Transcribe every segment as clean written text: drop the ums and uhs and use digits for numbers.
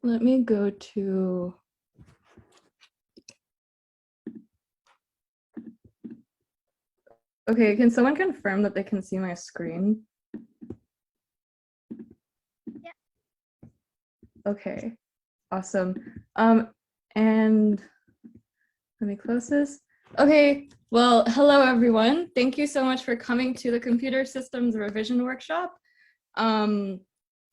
Let me go to, okay, can someone confirm that they can see my screen? Yeah. Okay, awesome. And let me close this. Okay, well, hello everyone. Thank you so much for coming to the Computer Systems Revision Workshop.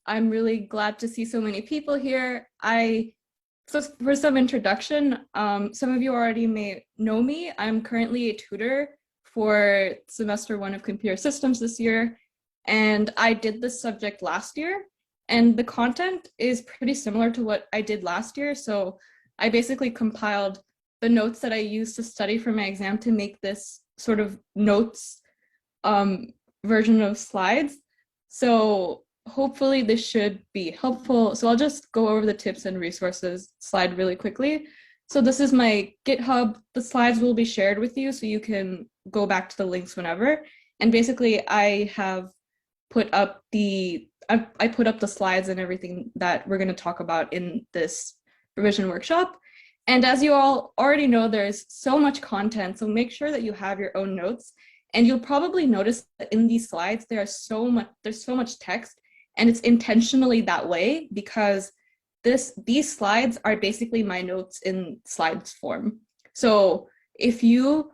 I'm really glad to see so many people here. So for some introduction, some of you already may know me. I'm currently a tutor for semester 1 of computer systems this year, and I did this subject last year, and the content is pretty similar to what I did last year. So I basically compiled the notes that I used to study for my exam to make this sort of notes version of slides. So hopefully this should be helpful. So I'll just go over the tips and resources slide really quickly. So this is my GitHub. The slides will be shared with you so you can go back to the links whenever. And basically I have put up I put up the slides and everything that we're going to talk about in this revision workshop. And as you all already know, there's so much content, so make sure that you have your own notes. And you'll probably notice that in these slides, there's so much text, and it's intentionally that way because these slides are basically my notes in slides form. So if you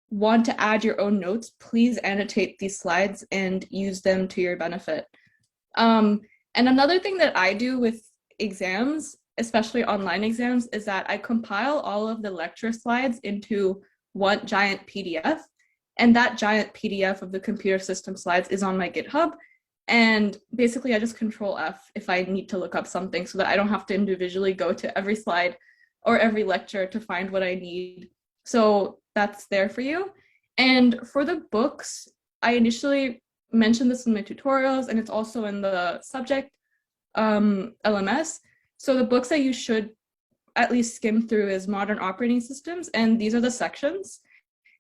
want to add your own notes, please annotate these slides and use them to your benefit. And another thing that I do with exams, especially online exams, is that I compile all of the lecture slides into one giant PDF. And that giant PDF of the computer system slides is on my GitHub. And basically I just Control F if I need to look up something so that I don't have to individually go to every slide or every lecture to find what I need. So that's there for you. And for the books, I initially mentioned this in my tutorials, and it's also in the subject LMS. So the books that you should at least skim through is Modern Operating Systems, and these are the sections.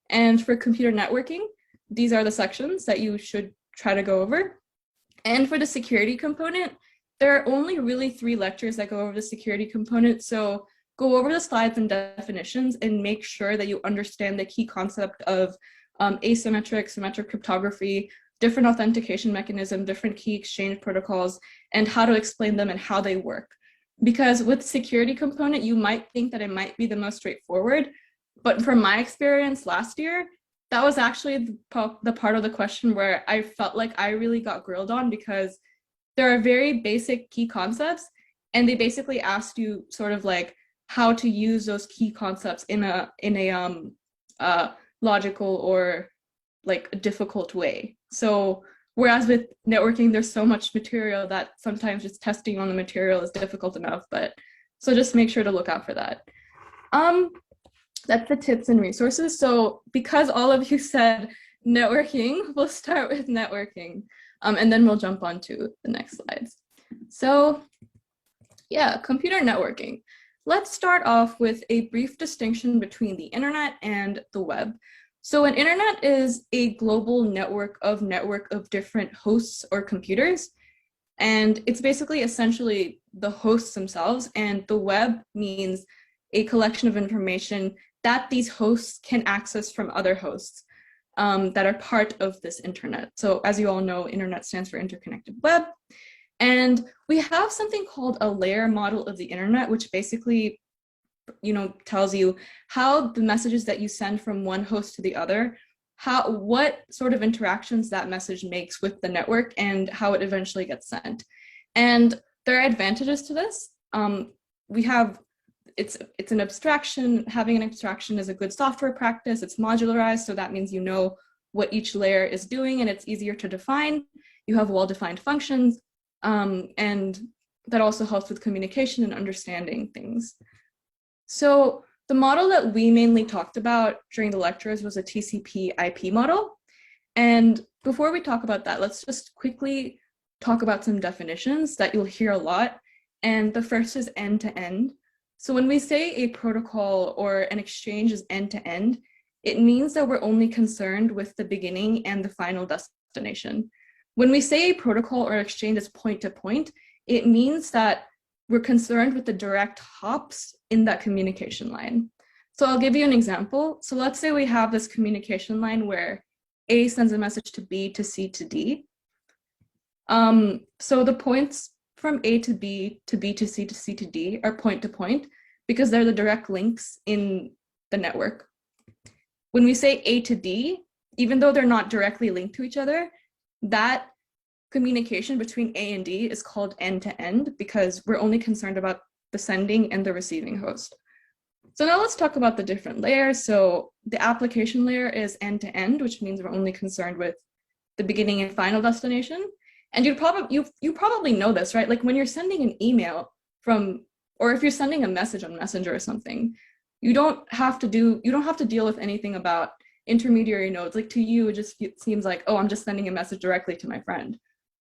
And for computer networking, these are the sections that you should try to go over. And for the security component, there are only really 3 lectures that go over the security component. So go over the slides and definitions and make sure that you understand the key concept of asymmetric, symmetric cryptography, different authentication mechanisms, different key exchange protocols, and how to explain them and how they work. Because with security component, you might think that it might be the most straightforward, but from my experience last year, that was actually the part of the question where I felt like I really got grilled on, because there are very basic key concepts, and they basically asked you sort of like how to use those key concepts in a logical or like a difficult way. So whereas with networking, there's so much material that sometimes just testing on the material is difficult enough. But so just make sure to look out for that. That's the tips and resources. So because all of you said networking, we'll start with networking, and then we'll jump on to the next slides. So yeah, computer networking. Let's start off with a brief distinction between the internet and the web. So an internet is a global network of different hosts or computers. And it's basically essentially the hosts themselves, and the web means a collection of information that these hosts can access from other hosts that are part of this internet. So as you all know, internet stands for interconnected web. And we have something called a layer model of the internet, which basically tells you how the messages that you send from one host to the other, what sort of interactions that message makes with the network and how it eventually gets sent. And there are advantages to this. It's an abstraction. Having an abstraction is a good software practice. It's modularized, so that means you know what each layer is doing and it's easier to define. You have well-defined functions, and that also helps with communication and understanding things. So the model that we mainly talked about during the lectures was a TCP/IP model. And before we talk about that, let's just quickly talk about some definitions that you'll hear a lot. And the first is end-to-end. So when we say a protocol or an exchange is end-to-end, it means that we're only concerned with the beginning and the final destination. When we say a protocol or exchange is point-to-point, it means that we're concerned with the direct hops in that communication line. So I'll give you an example. So let's say we have this communication line where A sends a message to B to C to D. So the points from A to B to B to C to C to D are point to point because they're the direct links in the network. When we say A to D, even though they're not directly linked to each other, that communication between A and D is called end-to-end because we're only concerned about the sending and the receiving host. So now let's talk about the different layers. So the application layer is end-to-end, which means we're only concerned with the beginning and final destination. And you probably know this, right? Like when you're sending an email or if you're sending a message on Messenger or something, you don't have to deal with anything about intermediary nodes. Like to you, it seems like, oh, I'm just sending a message directly to my friend.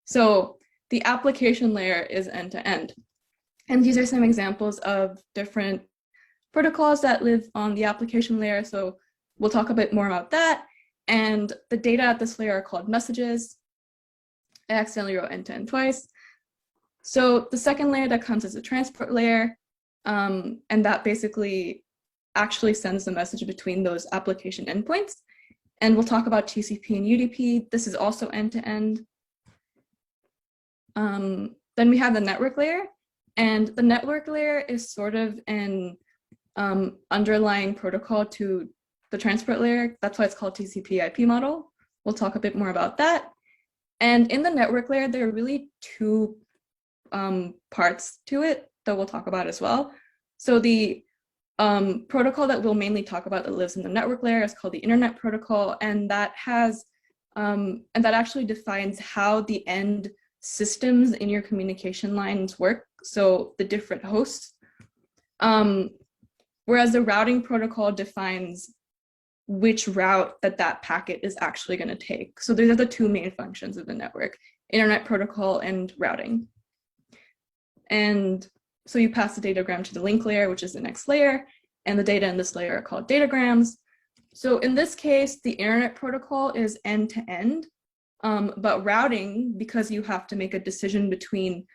So the application layer is end-to-end. And these are some examples of different protocols that live on the application layer. So we'll talk a bit more about that. And the data at this layer are called messages. I accidentally wrote end-to-end twice. So the second layer that comes as a transport layer, and that basically actually sends the message between those application endpoints. And we'll talk about TCP and UDP. This is also end-to-end. Then we have the network layer, and the network layer is sort of an underlying protocol to the transport layer. That's why it's called TCP/IP model. We'll talk a bit more about that. And in the network layer, there are really two parts to it that we'll talk about as well. So the protocol that we'll mainly talk about that lives in the network layer is called the Internet Protocol, and that actually defines how the end systems in your communication lines work. So the different hosts. Whereas the routing protocol defines which route that packet is actually going to take. So these are the two main functions of the network: Internet Protocol and routing. And so you pass the datagram to the link layer, which is the next layer, and the data in this layer are called datagrams. So in this case, the Internet Protocol is end-to-end, but routing, because you have to make a decision between,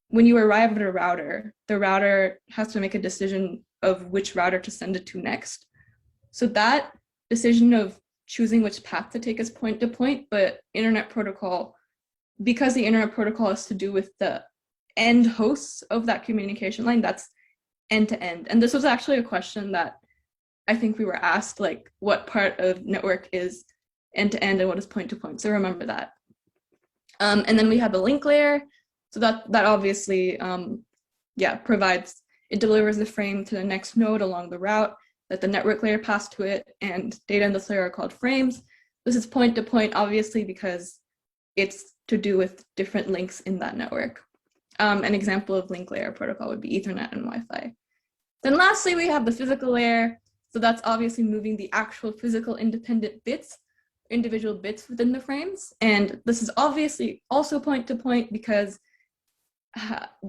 when you arrive at a router, the router has to make a decision of which router to send it to next. So that decision of choosing which path to take is point to point, but Internet Protocol, because the Internet Protocol has to do with the end hosts of that communication line, that's end-to-end. And this was actually a question that I think we were asked, like what part of network is end-to-end and what is point-to-point. So remember that. And then we have the link layer. So that obviously, it delivers the frame to the next node along the route that the network layer passed to it, and data in this layer are called frames. This is point-to-point, obviously, because it's to do with different links in that network. An example of link layer protocol would be Ethernet and Wi-Fi. Then lastly, we have the physical layer. So that's obviously moving the actual physical independent bits, individual bits within the frames. And this is obviously also point-to-point because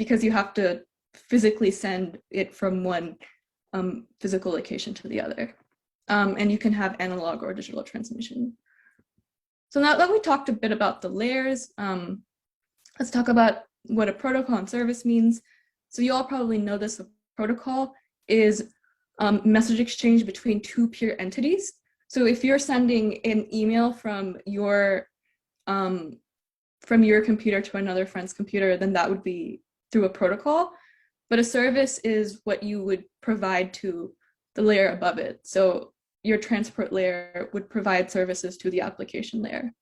you have to physically send it from one physical location to the other. And you can have analog or digital transmission. So now that we talked a bit about the layers, let's talk about what a protocol and service means. So you all probably know this. A protocol is message exchange between two peer entities. So if you're sending an email from your computer to another friend's computer, then that would be through a protocol. But a service is what you would provide to the layer above it. So your transport layer would provide services to the application layer.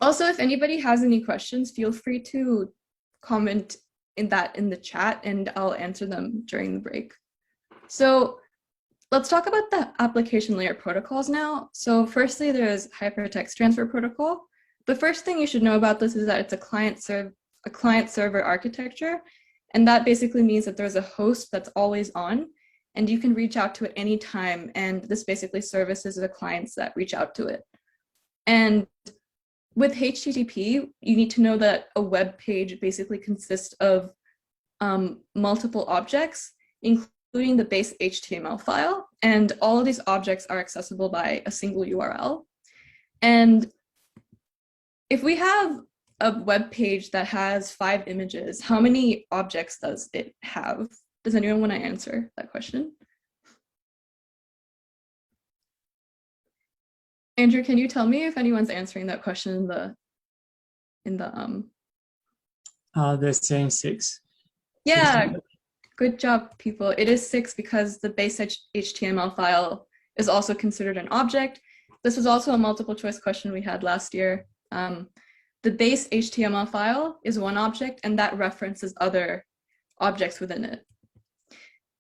Also, if anybody has any questions, feel free to comment in the chat and I'll answer them during the break. So let's talk about the application layer protocols now. So firstly, there's Hypertext Transfer Protocol. The first thing you should know about this is that it's a client-server architecture. And that basically means that there's a host that's always on and you can reach out to it anytime. And this basically services the clients that reach out to it. And with HTTP, you need to know that a web page basically consists of multiple objects, including the base HTML file. And all of these objects are accessible by a single URL. And if we have a web page that has 5 images, how many objects does it have? Does anyone want to answer that question? Andrew, can you tell me if anyone's answering that question They're saying 6. Yeah, good job, people. It is 6 because the base HTML file is also considered an object. This was also a multiple choice question we had last year. The base HTML file is one object, and that references other objects within it.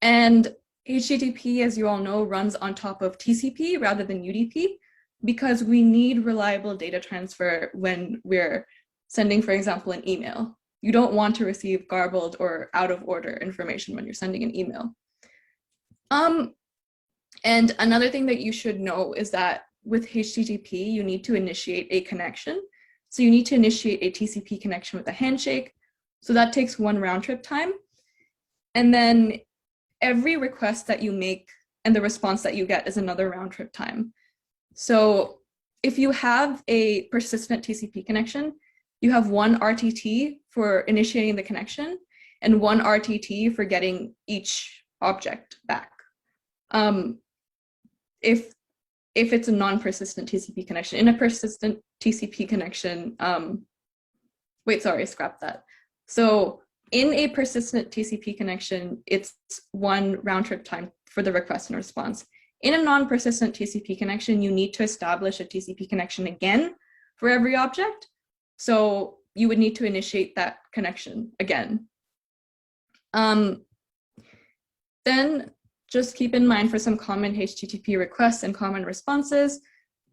And HTTP, as you all know, runs on top of TCP rather than UDP because we need reliable data transfer when we're sending, for example, an email. You don't want to receive garbled or out of order information when you're sending an email. And another thing that you should know is that with HTTP, you need to initiate a connection. So you need to initiate a TCP connection with a handshake. So that takes 1 round trip time. And then every request that you make and the response that you get is another round trip time. So if you have a persistent TCP connection, you have 1 RTT for initiating the connection and 1 RTT for getting each object back. If it's a non-persistent TCP connection. In a persistent TCP connection, scrap that. So in a persistent TCP connection, it's 1 round trip time for the request and response. In a non-persistent TCP connection, you need to establish a TCP connection again for every object. So you would need to initiate that connection again. Then just keep in mind for some common HTTP requests and common responses.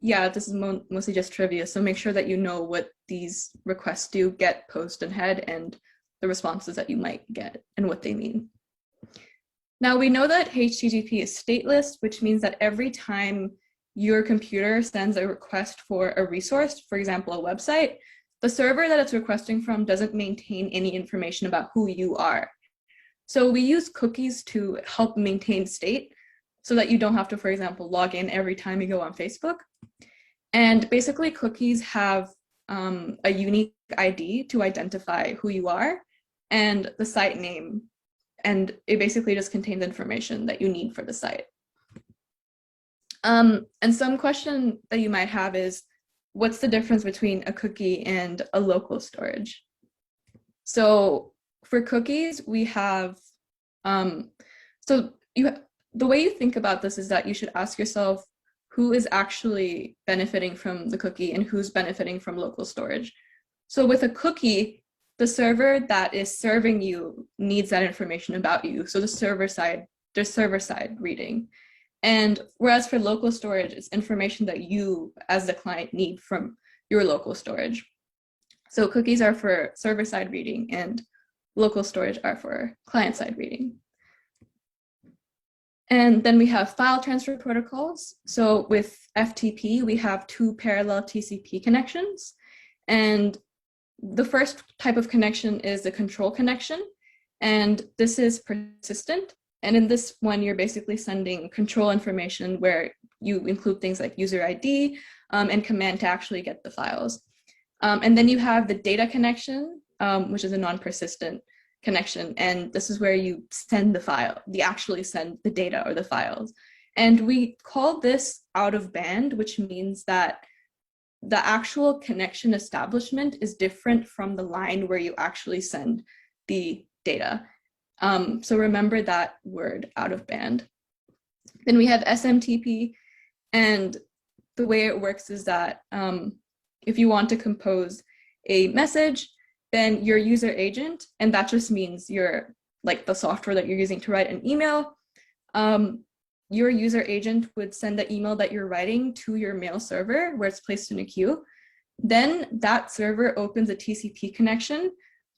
Yeah, this is mostly just trivia, so make sure that you know what these requests do, get, post, and head, and the responses that you might get and what they mean. Now we know that HTTP is stateless, which means that every time your computer sends a request for a resource, for example, a website, the server that it's requesting from doesn't maintain any information about who you are. So we use cookies to help maintain state so that you don't have to, for example, log in every time you go on Facebook. And basically cookies have a unique ID to identify who you are and the site name. And it basically just contains information that you need for the site. And some question that you might have is, what's the difference between a cookie and a local storage? So for cookies, we have, the way you think about this is that you should ask yourself who is actually benefiting from the cookie and who's benefiting from local storage. So with a cookie, the server that is serving you needs that information about you. So there's server-side reading. And whereas for local storage, it's information that you as the client need from your local storage. So cookies are for server-side reading and local storage are for client-side reading. And then we have file transfer protocols. So with FTP, we have 2 parallel TCP connections. And the first type of connection is the control connection. And this is persistent. And in this one, you're basically sending control information where you include things like user ID and command to actually get the files. And then you have the data connection, which is a non-persistent connection. And this is where you send the file, you actually send the data or the files. And we call this out of band, which means that the actual connection establishment is different from the line where you actually send the data. So remember that word, out of band. Then we have SMTP, and the way it works is that if you want to compose a message, then your user agent, and that just means your, like the software that you're using to write an email, your user agent would send the email that you're writing to your mail server where it's placed in a queue. Then that server opens a TCP connection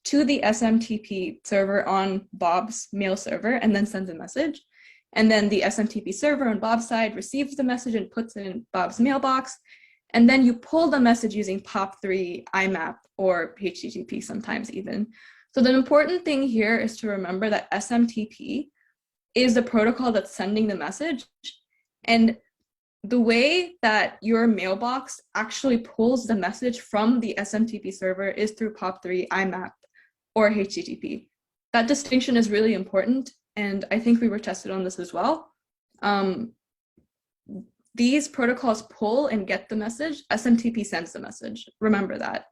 to the SMTP server on Bob's mail server and then sends a message. And then the SMTP server on Bob's side receives the message and puts it in Bob's mailbox. And then you pull the message using POP3, IMAP, or HTTP sometimes even. So the important thing here is to remember that SMTP is the protocol that's sending the message. And the way that your mailbox actually pulls the message from the SMTP server is through POP3, IMAP, or HTTP. That distinction is really important, and I think we were tested on this as well. These protocols pull and get the message. SMTP sends the message. Remember that.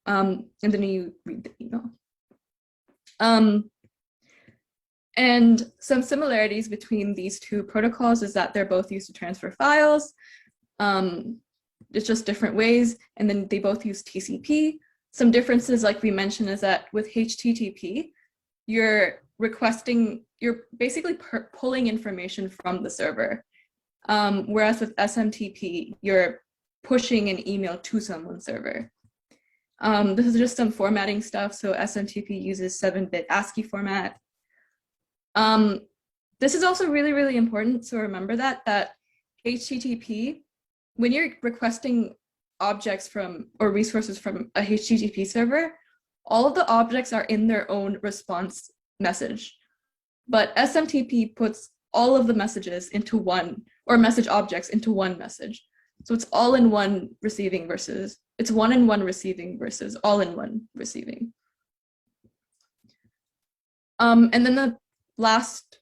And then you read the email. And some similarities between these two protocols is that they're both used to transfer files. It's just different ways. And then they both use TCP. Some differences, like we mentioned, is that with HTTP, you're basically pulling information from the server. Whereas with SMTP, you're pushing an email to someone's server. This is just some formatting stuff. So SMTP uses 7-bit ASCII format. This is also really, really important. So remember that HTTP, when you're requesting objects from or resources from a HTTP server, all of the objects are in their own response message. But SMTP puts all of the messages into one, or message objects into one message. So it's all in one receiving versus, it's one-in-one receiving versus all-in-one receiving. And then the last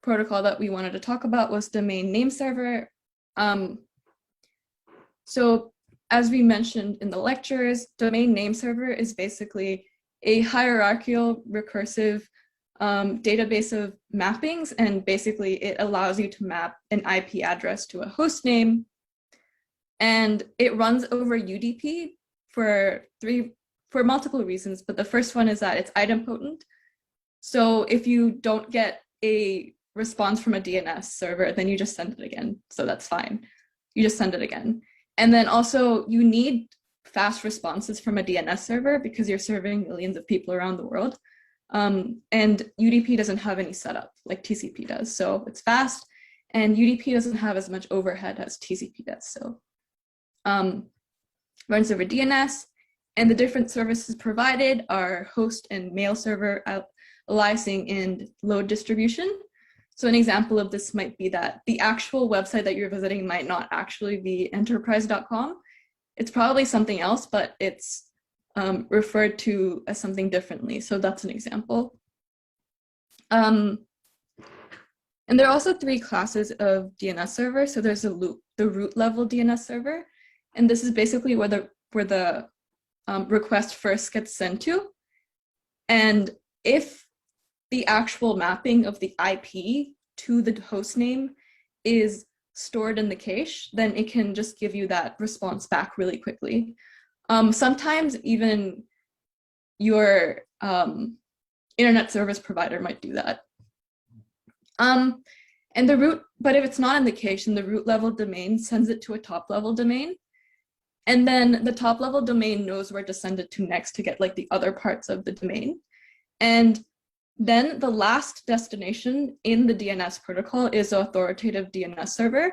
protocol that we wanted to talk about was domain name server. So as we mentioned in the lectures, domain name server is basically a hierarchical recursive database of mappings, and basically it allows you to map an IP address to a host name, and it runs over UDP for multiple reasons, but the first one is that it's idempotent. So if you don't get a response from a DNS server, then you just send it again. So that's fine. You just send it again. And then also you need fast responses from a DNS server because you're serving millions of people around the world. And UDP doesn't have any setup like TCP does. So it's fast, and UDP doesn't have as much overhead as TCP does. So runs over DNS, and the different services provided are host and mail server aliasing and load distribution. So an example of this might be that the actual website that you're visiting might not actually be enterprise.com. It's probably something else, but it's referred to as something differently. So that's an example. And there are also 3 classes of DNS server. So there's the root level DNS server. And this is basically where the request first gets sent to. And if the actual mapping of the IP to the host name is stored in the cache, then it can just give you that response back really quickly. Sometimes even your internet service provider might do that. And but if it's not in the cache, then the root level domain sends it to a top level domain. And then the top level domain knows where to send it to next to get like the other parts of the domain. And then the last destination in the DNS protocol is the authoritative DNS server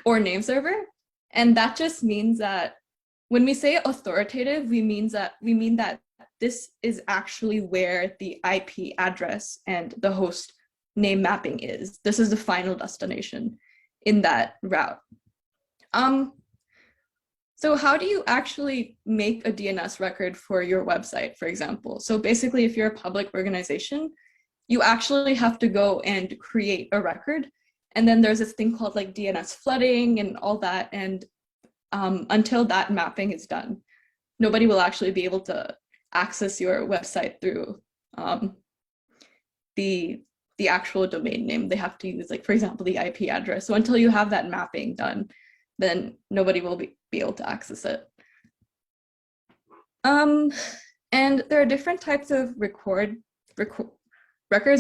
or name server. And that just means that when we say authoritative, we mean that this is actually where the IP address and the host name mapping is. This is the final destination in that route. So how do you actually make a DNS record for your website, for example? So basically, if you're a public organization, you actually have to go and create a record. And then there's this thing called like DNS flooding and all that. And until that mapping is done, nobody will actually be able to access your website through the actual domain name. They have to use, like, for example, the IP address. So until you have that mapping done, then nobody will be able to access it. And there are different types of records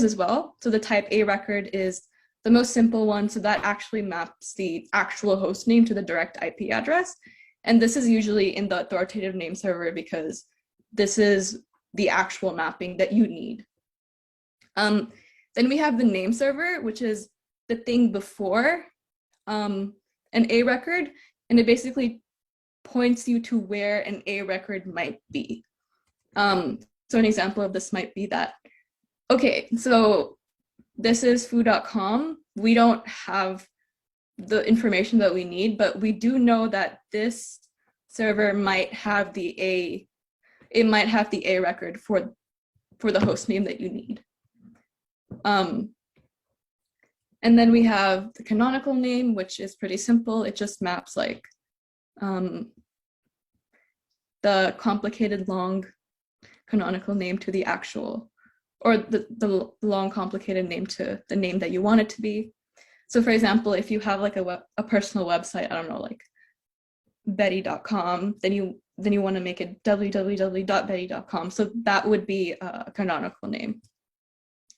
as well. So the type A record is the most simple one. So that actually maps the actual host name to the direct IP address. And this is usually in the authoritative name server because this is the actual mapping that you need. Then we have the name server, which is the thing before an A record, and it basically points you to where an A record might be. So an example of this might be that, okay, so this is foo.com. We don't have the information that we need, but we do know that this server might have the A record for the host name that you need. And then we have the canonical name, which is pretty simple. It just maps like the complicated long canonical name to the actual, or the long complicated name to the name that you want it to be. So for example, if you have like a personal website, I don't know, like betty.com, then you want to make it www.betty.com. So that would be a canonical name.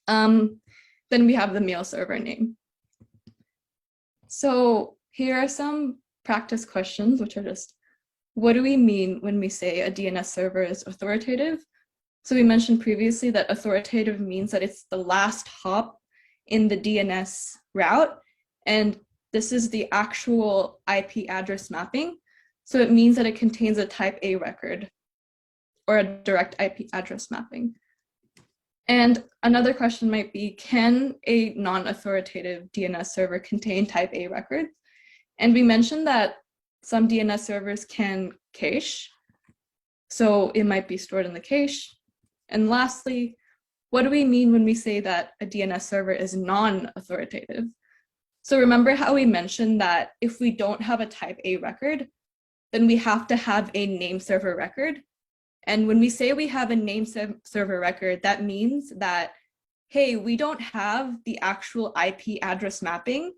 Then we have the mail server name. So here are some practice questions, which are just, what do we mean when we say a DNS server is authoritative? So we mentioned previously that authoritative means that it's the last hop in the DNS route, and this is the actual IP address mapping. So it means that it contains a type A record or a direct IP address mapping. And another question might be, can a non-authoritative DNS server contain type A records? And we mentioned that some DNS servers can cache, so it might be stored in the cache. And lastly, what do we mean when we say that a DNS server is non-authoritative? So remember how we mentioned that if we don't have a type A record, then we have to have a name server record. And when we say we have a name server record, that means that, hey, we don't have the actual IP address mapping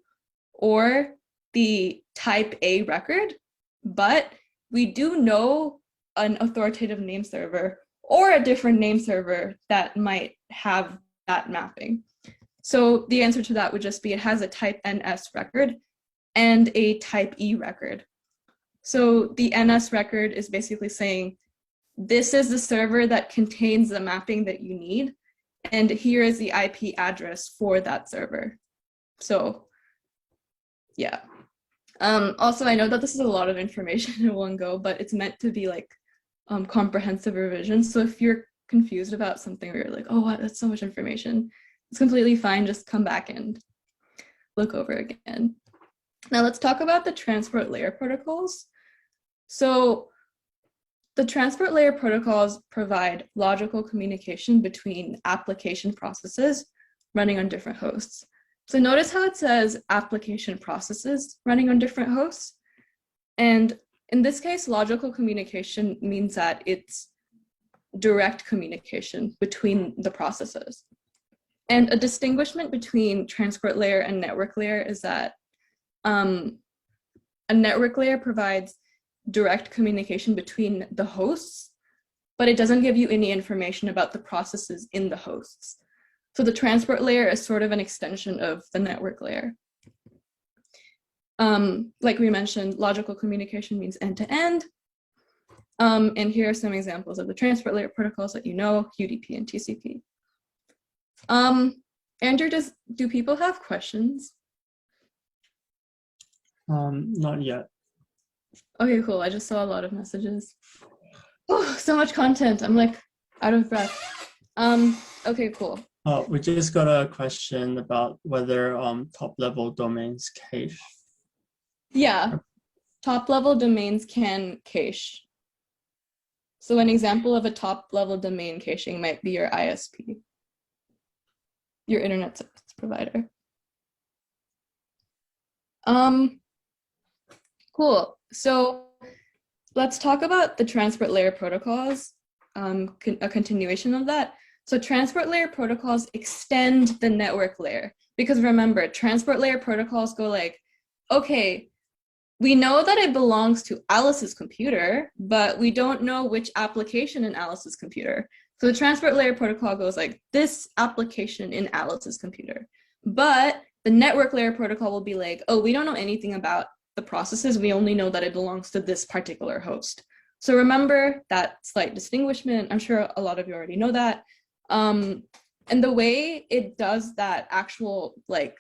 or the type A record, but we do know an authoritative name server or a different name server that might have that mapping. So the answer to that would just be it has a type NS record and a type E record. So the NS record is basically saying, this is the server that contains the mapping that you need, and here is the IP address for that server. So yeah. Also, I know that this is a lot of information in one go, but it's meant to be like comprehensive revision. So if you're confused about something or you're like, oh, wow, that's so much information, it's completely fine. Just come back and look over again. Now let's talk about the transport layer protocols. So the transport layer protocols provide logical communication between application processes running on different hosts. So notice how it says application processes running on different hosts. And in this case, logical communication means that it's direct communication between the processes. And a distinguishment between transport layer and network layer is that a network layer provides direct communication between the hosts, but it doesn't give you any information about the processes in the hosts. So the transport layer is sort of an extension of the network layer. Like we mentioned, logical communication means end-to-end. And here are some examples of the transport layer protocols that you know, UDP and TCP. Andrew, do people have questions? Not yet. Okay, cool. I just saw a lot of messages. Oh, so much content. I'm like out of breath. Okay, cool. We just got a question about whether top-level domains cache. Yeah, top-level domains can cache. So an example of a top-level domain caching might be your ISP, your internet service provider. Cool. So let's talk about the transport layer protocols, a continuation of that. So transport layer protocols extend the network layer, because remember, transport layer protocols go like, okay, we know that it belongs to Alice's computer, but we don't know which application in Alice's computer. So the transport layer protocol goes like, this application in Alice's computer. But the network layer protocol will be like, oh, we don't know anything about the processes. We only know that it belongs to this particular host. So remember that slight distinguishment. I'm sure a lot of you already know that. And the way it does that actual like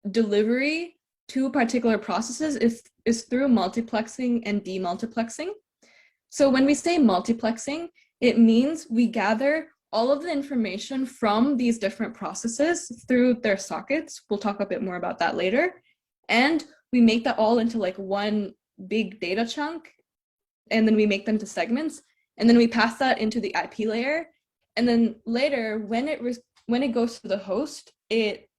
delivery to particular processes is through multiplexing and demultiplexing. So when we say multiplexing, it means we gather all of the information from these different processes through their sockets. We'll talk a bit more about that later. And we make that all into like one big data chunk, and then we make them to segments, and then we pass that into the IP layer. And then later, when it goes to the host, it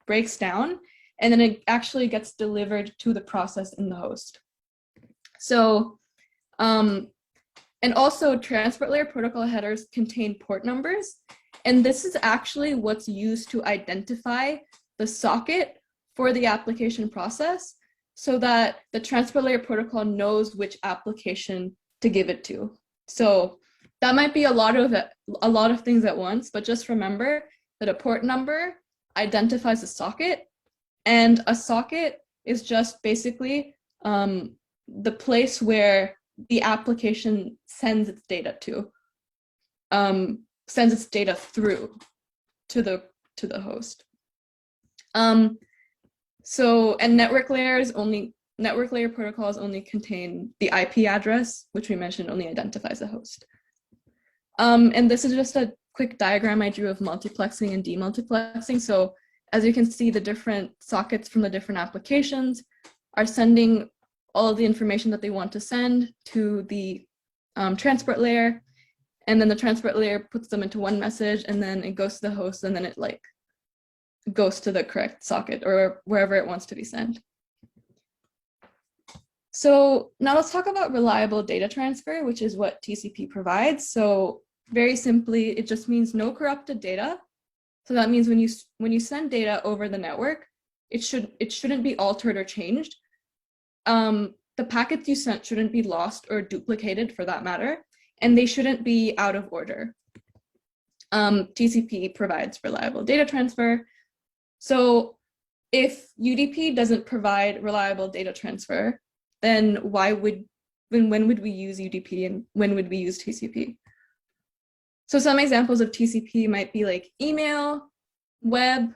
breaks down, and then it actually gets delivered to the process in the host. So, and also transport layer protocol headers contain port numbers. And this is actually what's used to identify the socket for the application process so that the transport layer protocol knows which application to give it to. So that might be a lot of things at once, but just remember that a port number identifies a socket, and a socket is just basically the place where the application sends its data to, sends its data through to the host. So, and network layer protocols only contain the IP address, which we mentioned only identifies the host. And this is just a quick diagram I drew of multiplexing and demultiplexing. So as you can see, the different sockets from the different applications are sending all of the information that they want to send to the transport layer. And then the transport layer puts them into one message, and then it goes to the host, and then it like goes to the correct socket or wherever it wants to be sent. So now let's talk about reliable data transfer, which is what TCP provides. So very simply, it just means no corrupted data. So that means when you send data over the network, it shouldn't be altered or changed. The packets you sent shouldn't be lost or duplicated for that matter, and they shouldn't be out of order. TCP provides reliable data transfer. So if UDP doesn't provide reliable data transfer, then when would we use UDP and when would we use TCP? So some examples of TCP might be like email, web,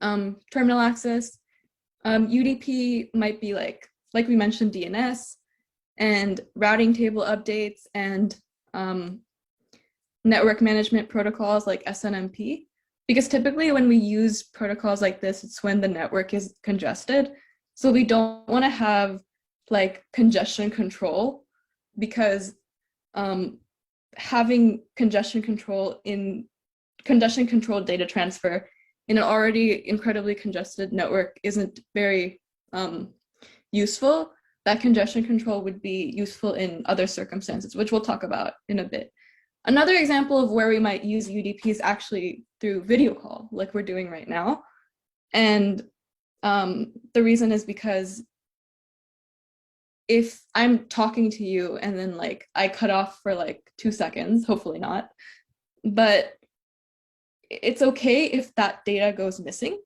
terminal access. UDP might be like we mentioned, DNS and routing table updates and network management protocols like SNMP. Because typically when we use protocols like this, it's when the network is congested. So we don't want to have like congestion control, because having congestion control data transfer in an already incredibly congested network isn't very useful. That congestion control would be useful in other circumstances, which we'll talk about in a bit. Another example of where we might use UDP is actually through video call, like we're doing right now. And the reason is because if I'm talking to you and then like I cut off for like 2 seconds, hopefully not, but it's okay if that data goes missing.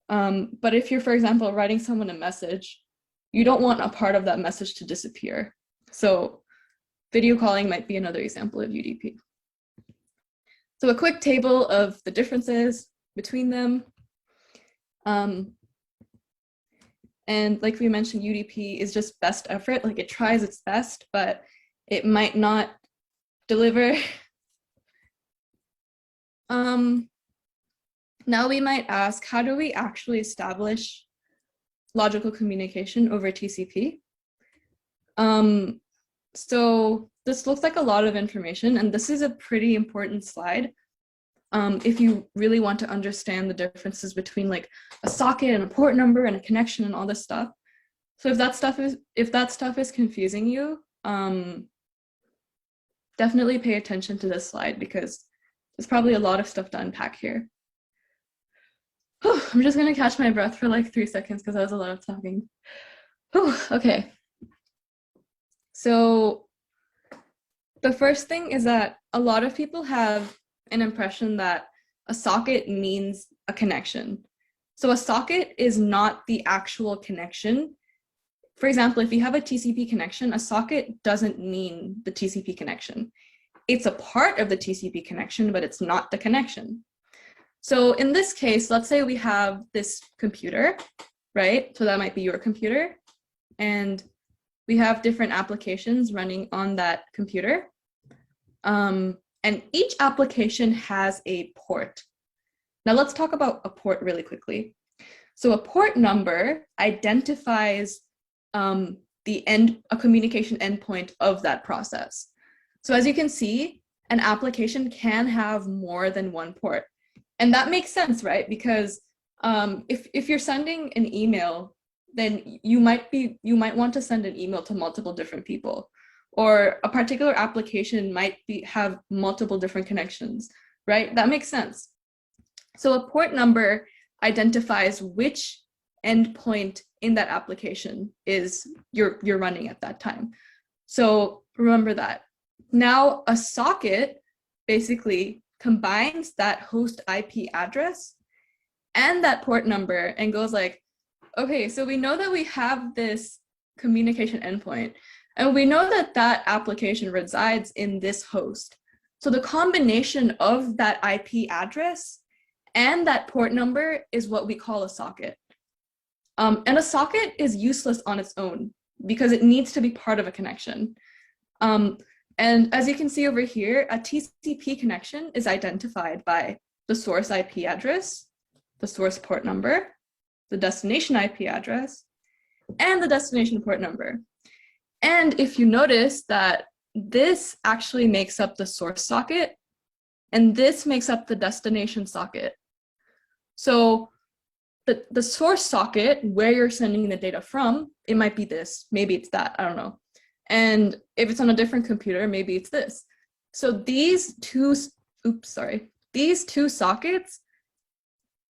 But if you're, for example, writing someone a message, you don't want a part of that message to disappear. So video calling might be another example of UDP. So a quick table of the differences between them. And like we mentioned, UDP is just best effort. Like it tries its best, but it might not deliver. Now we might ask, how do we actually establish logical communication over TCP? So this looks like a lot of information, and this is a pretty important slide if you really want to understand the differences between like a socket and a port number and a connection and all this stuff. So if that stuff is confusing you, definitely pay attention to this slide, because there's probably a lot of stuff to unpack here. I'm just gonna catch my breath for like 3 seconds because that was a lot of talking. Okay. So the first thing is that a lot of people have an impression that a socket means a connection. So a socket is not the actual connection. For example, if you have a TCP connection, a socket doesn't mean the TCP connection. It's a part of the TCP connection, but it's not the connection. So in this case, let's say we have this computer, right? So that might be your computer. And we have different applications running on that computer. And each application has a port. Now let's talk about a port really quickly. So a port number identifies a communication endpoint of that process. So as you can see, an application can have more than one port. And that makes sense, right? Because if you're sending an email, then you might want to send an email to multiple different people, or a particular application might have multiple different connections, right? That makes sense. So a port number identifies which endpoint in that application is you're running at that time. So remember that. Now a socket basically combines that host IP address and that port number and goes like, okay, so we know that we have this communication endpoint, and we know that that application resides in this host. So the combination of that IP address and that port number is what we call a socket. And a socket is useless on its own because it needs to be part of a connection. And as you can see over here, a TCP connection is identified by the source IP address, the source port number, the destination IP address, and the destination port number. And if you notice that this actually makes up the source socket, and this makes up the destination socket. So the source socket, where you're sending the data from, it might be this, maybe it's that, I don't know. And if it's on a different computer, maybe it's this. So these two sockets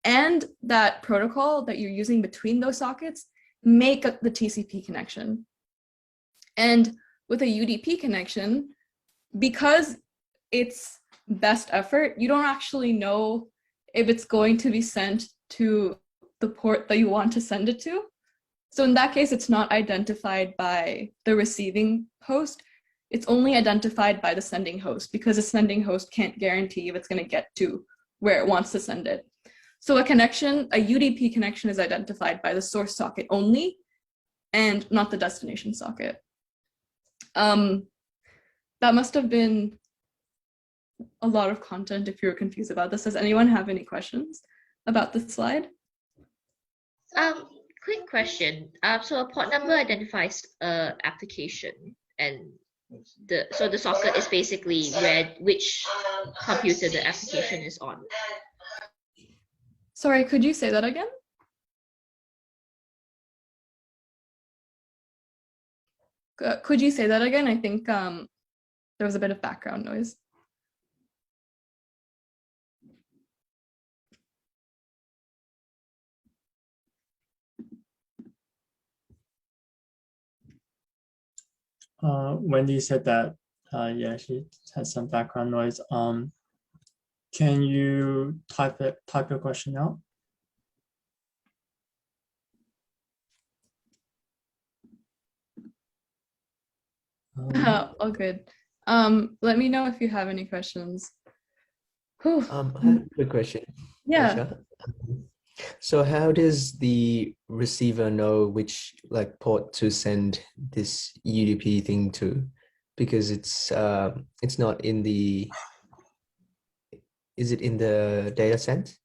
and that protocol that you're using between those sockets make up the TCP connection. And with a UDP connection, because it's best effort, you don't actually know if it's going to be sent to the port that you want to send it to. So in that case, it's not identified by the receiving host. It's only identified by the sending host, because the sending host can't guarantee if it's going to get to where it wants to send it. So a UDP connection is identified by the source socket only and not the destination socket. That must have been a lot of content if you were confused about this. Does anyone have any questions about this slide? Quick question. So a port number identifies application, and the socket is basically which computer the application is on. Sorry, could you say that again? Could you say that again? I think there was a bit of background noise. Wendy said that, yeah, she has some background noise. Can you type your question out? All good. Let me know if you have any questions. I have a quick question. Yeah. Aisha. So how does the receiver know which port to send this UDP thing to? Because it's not in the, is it in the data sent?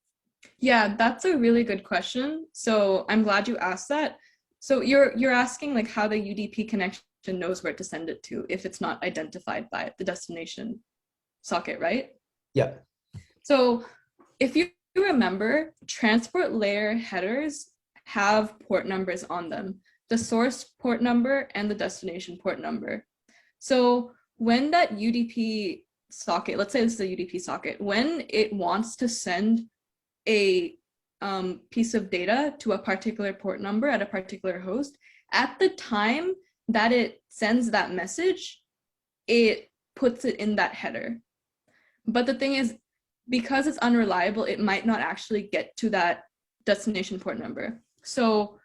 Yeah, that's a really good question. So I'm glad you asked that. So you're asking how the UDP connection knows where to send it to if it's not identified by the destination socket, right? Yeah. So if you remember, transport layer headers have port numbers on them, the source port number and the destination port number. So when that UDP socket, let's say this is a UDP socket, when it wants to send a piece of data to a particular port number at a particular host, at the time that it sends that message, it puts it in that header. But the thing is, because it's unreliable, it might not actually get to that destination port number. So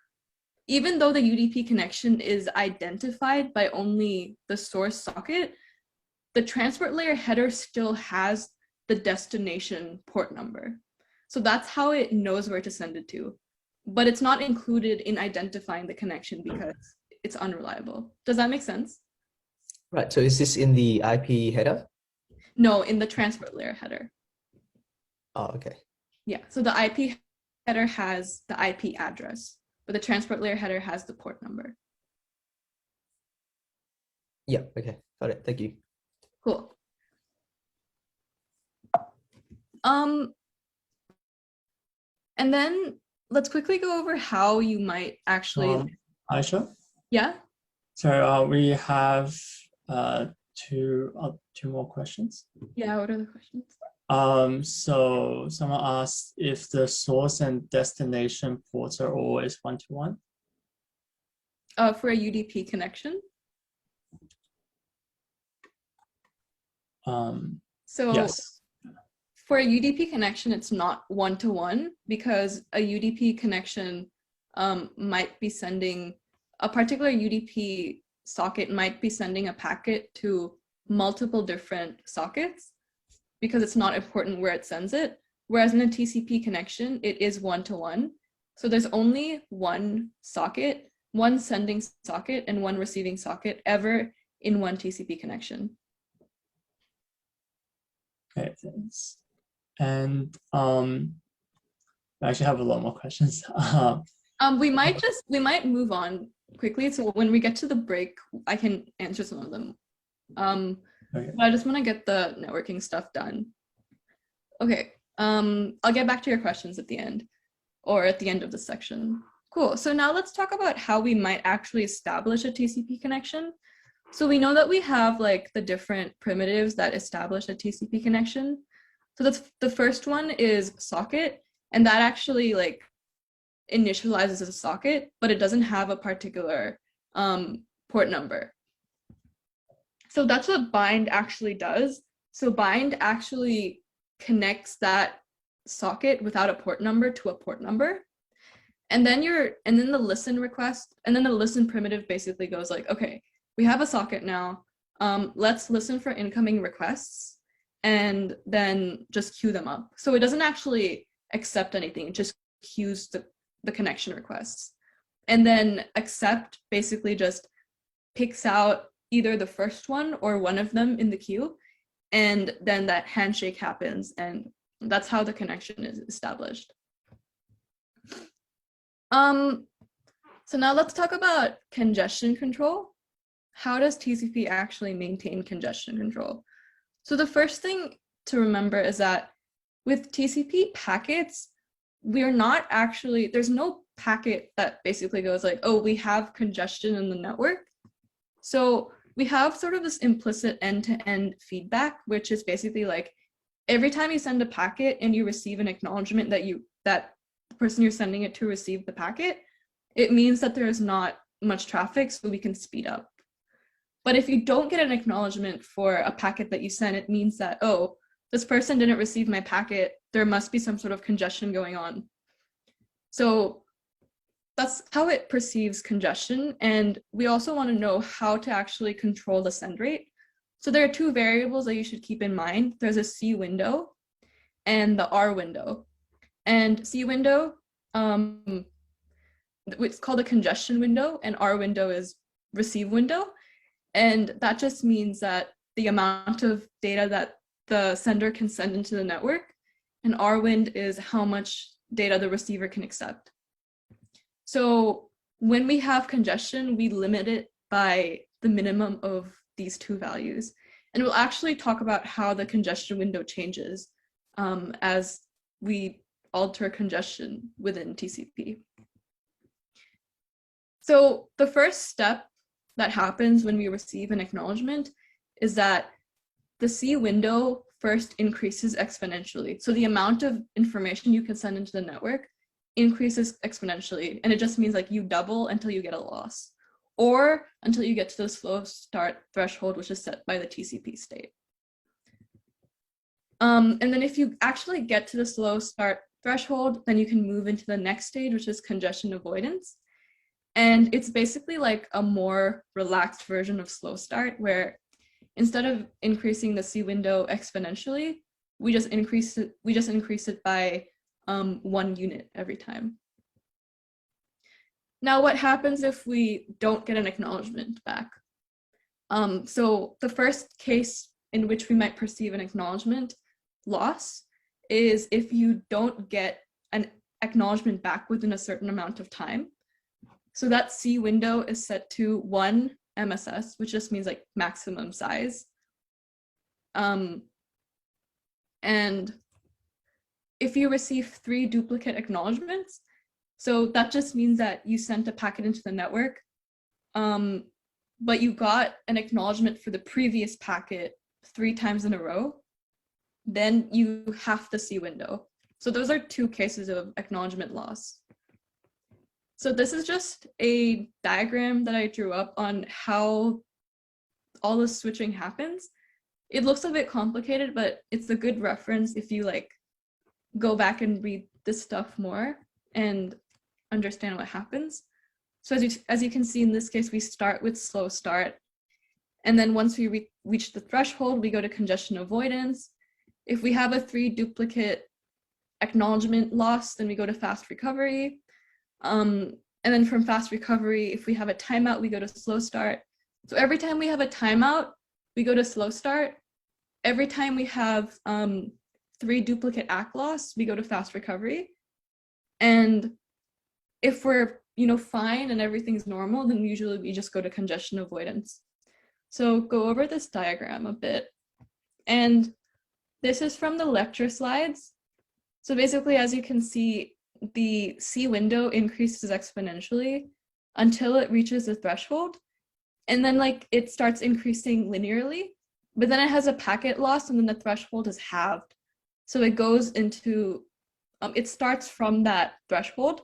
even though the UDP connection is identified by only the source socket, the transport layer header still has the destination port number. So that's how it knows where to send it to. But it's not included in identifying the connection because it's unreliable. Does that make sense? Right. So is this in the IP header? No, in the transport layer header. Oh, okay. Yeah, so the IP header has the IP address, but the transport layer header has the port number. Yeah, okay, got it. Thank you. Cool. And then let's quickly go over how you might actually, Aisha? yeah? So we have two more questions. Yeah, what are the questions? So someone asked if the source and destination ports are always one-to-one. For a UDP connection. So Yes. for a UDP connection, it's not one-to-one because a UDP connection might be sending, a particular UDP socket might be sending a packet to multiple different sockets because it's not important where it sends it. Whereas in a TCP connection, it is one-to-one. So there's only one socket, one sending socket and one receiving socket ever in one TCP connection. Okay, thanks. And I actually have a lot more questions. We might move on quickly. So when we get to the break, I can answer some of them. Okay. But I just want to get the networking stuff done. Okay. I'll get back to your questions at the end or at the end of the section. Cool. So now let's talk about how we might actually establish a TCP connection. So we know that we have like the different primitives that establish a TCP connection. So that's the first one is socket, and that actually like initializes as a socket, but it doesn't have a particular port number. So that's what bind actually does. So bind actually connects that socket without a port number to a port number. And then the listen request, and then the listen primitive basically goes like, okay, we have a socket now. Let's listen for incoming requests and then just queue them up. So it doesn't actually accept anything, it just queues the connection requests. And then accept basically just picks out either the first one or one of them in the queue. And then that handshake happens, and that's how the connection is established. So now let's talk about congestion control. How does TCP actually maintain congestion control? So the first thing to remember is that with TCP packets, we're not actually, there's no packet that basically goes like, oh, we have congestion in the network. So we have sort of this implicit end-to-end feedback, which is basically like every time you send a packet and you receive an acknowledgement that the person you're sending it to received the packet, it means that there is not much traffic, so we can speed up. But if you don't get an acknowledgement for a packet that you sent, it means that, oh, this person didn't receive my packet, there must be some sort of congestion going on. So that's how it perceives congestion. And we also want to know how to actually control the send rate. So there are two variables that you should keep in mind. There's a C window and the R window. And C window, it's called a congestion window, and R window is receive window. And that just means that the amount of data that the sender can send into the network, and R-wind is how much data the receiver can accept. So when we have congestion, we limit it by the minimum of these two values. And we'll actually talk about how the congestion window changes as we alter congestion within TCP. So the first step that happens when we receive an acknowledgement is that the C window first increases exponentially. So the amount of information you can send into the network increases exponentially. And it just means like you double until you get a loss, or until you get to the slow start threshold, which is set by the TCP state. And then if you actually get to the slow start threshold, then you can move into the next stage, which is congestion avoidance. And it's basically like a more relaxed version of slow start, where instead of increasing the C window exponentially, we just increase it by 1 unit every time. Now, what happens if we don't get an acknowledgement back? So the first case in which we might perceive an acknowledgement loss is if you don't get acknowledgement back within a certain amount of time. So that C window is set to 1 MSS, which just means like maximum size. And if you receive 3 duplicate acknowledgements, so that just means that you sent a packet into the network, but you got an acknowledgement for the previous packet 3 times in a row, then you have the C window. So those are 2 cases of acknowledgement loss. So this is just a diagram that I drew up on how all the switching happens. It looks a bit complicated, but it's a good reference if you like go back and read this stuff more and understand what happens. So as you can see in this case, we start with slow start. And then once we reach the threshold, we go to congestion avoidance. If we have a 3 duplicate acknowledgement loss, then we go to fast recovery. And then from fast recovery, if we have a timeout, we go to slow start. So every time we have a timeout, we go to slow start. Every time we have 3 duplicate ACK loss, we go to fast recovery. And if we're fine and everything's normal, then usually we just go to congestion avoidance. So go over this diagram a bit. And this is from the lecture slides. So basically, as you can see, the C window increases exponentially until it reaches the threshold. And then like it starts increasing linearly, but then it has a packet loss and then the threshold is halved. So it goes into, it starts from that threshold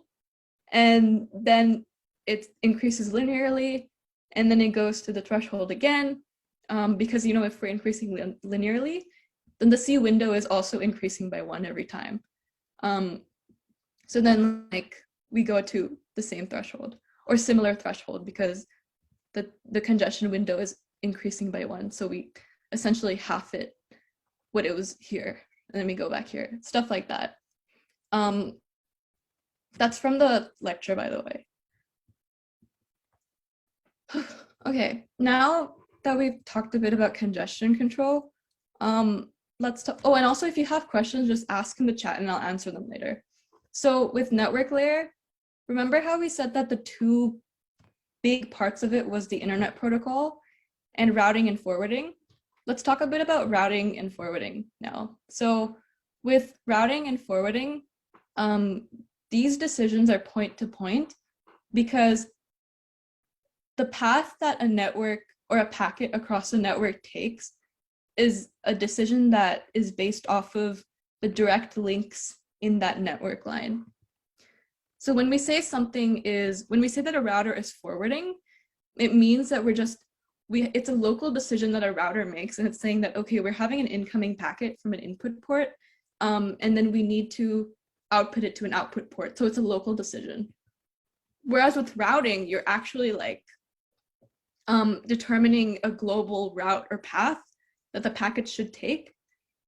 and then it increases linearly and then it goes to the threshold again. Because if we're increasing linearly, then the C window is also increasing by 1 every time. So then like we go to the same threshold or similar threshold because the congestion window is increasing by 1. So we essentially half it what it was here. And then we go back here, stuff like that. That's from the lecture, by the way. Okay, now that we've talked a bit about congestion control, let's talk. Oh, and also if you have questions, just ask in the chat and I'll answer them later. So with network layer, remember how we said that the 2 big parts of it was the internet protocol and routing and forwarding? Let's talk a bit about routing and forwarding now. So with routing and forwarding, these decisions are point to point because the path that a network or a packet across a network takes is a decision that is based off of the direct links in that network line. So when we say that a router is forwarding, it means that it's a local decision that a router makes, and it's saying that, okay, we're having an incoming packet from an input port, and then we need to output it to an output port. So it's a local decision. Whereas with routing, you're actually like determining a global route or path that the packet should take.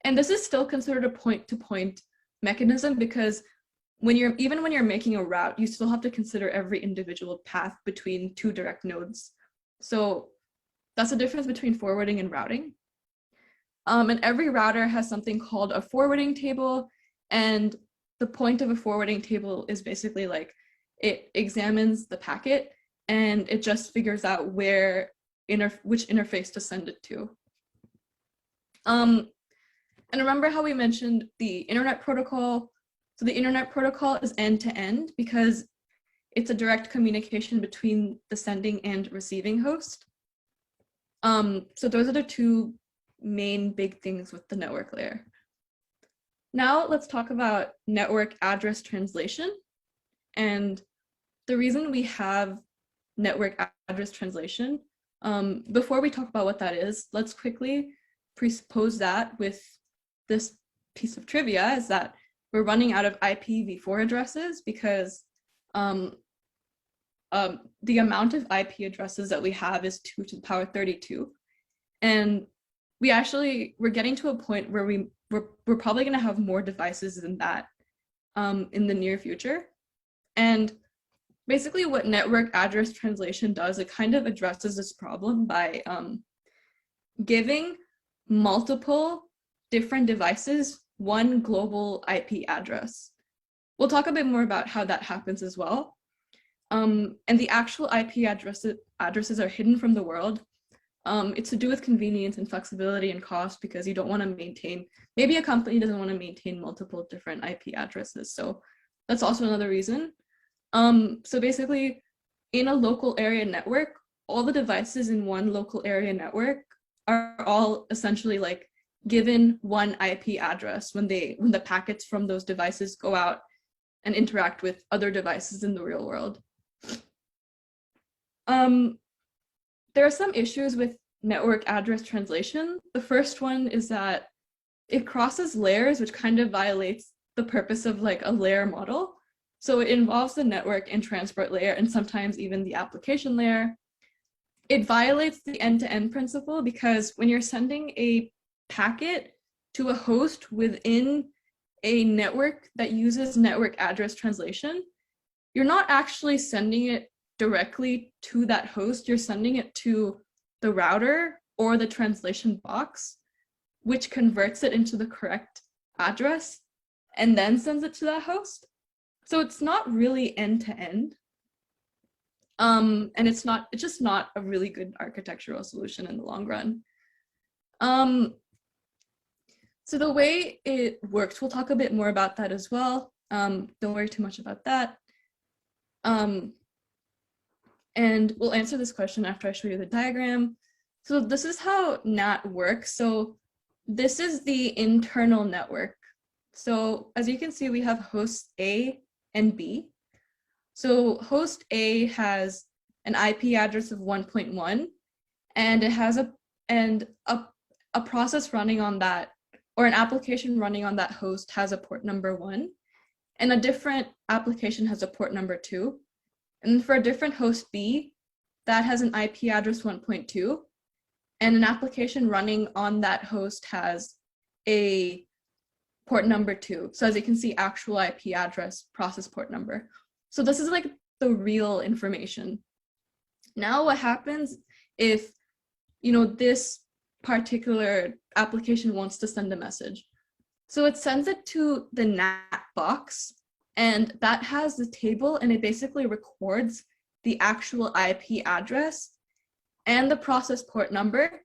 And this is still considered a point-to-point mechanism because even when you're making a route, you still have to consider every individual path between 2 direct nodes. So that's the difference between forwarding and routing. And every router has something called a forwarding table. And the point of a forwarding table is basically like it examines the packet and it just figures out which interface to send it to. And remember how we mentioned the internet protocol? So the internet protocol is end-to-end because it's a direct communication between the sending and receiving host. So those are the 2 main big things with the network layer. Now let's talk about network address translation. And the reason we have network address translation, before we talk about what that is, let's quickly presuppose that with this piece of trivia is that we're running out of IPv4 addresses because the amount of IP addresses that we have is 2 to the power 32. And we're getting to a point where we're probably going to have more devices than that in the near future. And basically what network address translation does, it kind of addresses this problem by giving multiple different devices one global IP address. we'll talk a bit more about how that happens as well. And the actual IP addresses are hidden from the world. It's to do with convenience and flexibility and cost, because you don't want to maintain, maybe a company doesn't want to maintain multiple different IP addresses. So that's also another reason. So basically, in a local area network, all the devices in one local area network are all essentially like given one IP address when the packets from those devices go out and interact with other devices in the real world. There are some issues with network address translation. The first one is that it crosses layers, which kind of violates the purpose of like a layer model. So it involves the network and transport layer, and sometimes even the application layer. It violates the end-to-end principle, because when you're sending a packet to a host within a network that uses network address translation, you're not actually sending it directly to that host, you're sending it to the router or the translation box, which converts it into the correct address and then sends it to that host. So it's not really end-to-end. And it's just not a really good architectural solution in the long run. So the way it works, we'll talk a bit more about that as well. Don't worry too much about that. And we'll answer this question after I show you the diagram. So this is how NAT works. So this is the internal network. So as you can see, we have hosts A and B. So host A has an IP address of 1.1, and it has a process running on that, or an application running on that host has a port number 1, and a different application has a port number 2. And for a different host B, that has an IP address 1.2, and an application running on that host has a port number 2. So as you can see, actual IP address, process port number. So this is like the real information. Now what happens if, this particular application wants to send a message? So it sends it to the NAT box, and that has the table, and it basically records the actual IP address and the process port number,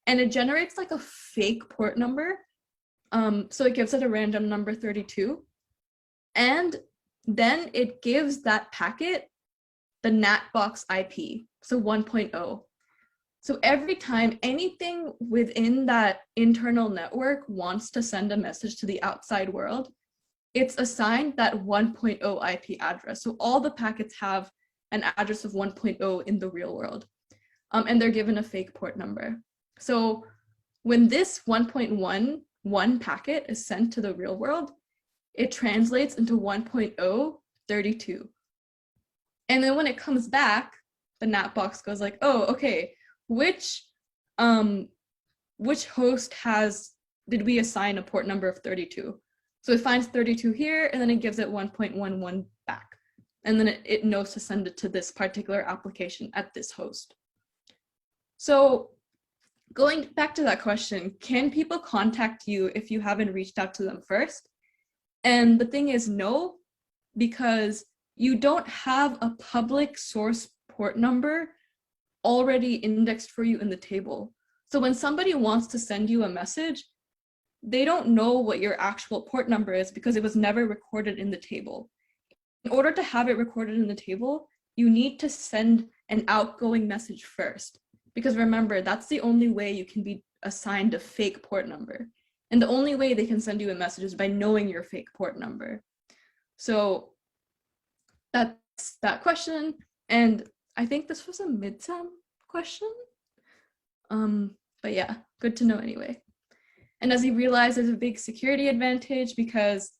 and it generates like a fake port number. So it gives it a random number 32, and then it gives that packet the NAT box IP, so 1.0. So every time anything within that internal network wants to send a message to the outside world, it's assigned that 1.0 IP address. So all the packets have an address of 1.0 in the real world, and they're given a fake port number. So when this 1.11 packet is sent to the real world, it translates into 1.032. And then when it comes back, the NAT box goes like, oh, okay, which host did we assign a port number of 32? So it finds 32 here, and then it gives it 1.11 back. And then it knows to send it to this particular application at this host. So going back to that question, can people contact you if you haven't reached out to them first? And the thing is no, because you don't have a public source port number already indexed for you in the table. So when somebody wants to send you a message, they don't know what your actual port number is because it was never recorded in the table. In order to have it recorded in the table, you need to send an outgoing message first. Because remember, that's the only way you can be assigned a fake port number. And the only way they can send you a message is by knowing your fake port number. So that's that question. And I think this was a midterm question. But yeah, good to know anyway. And as you realize, there's a big security advantage because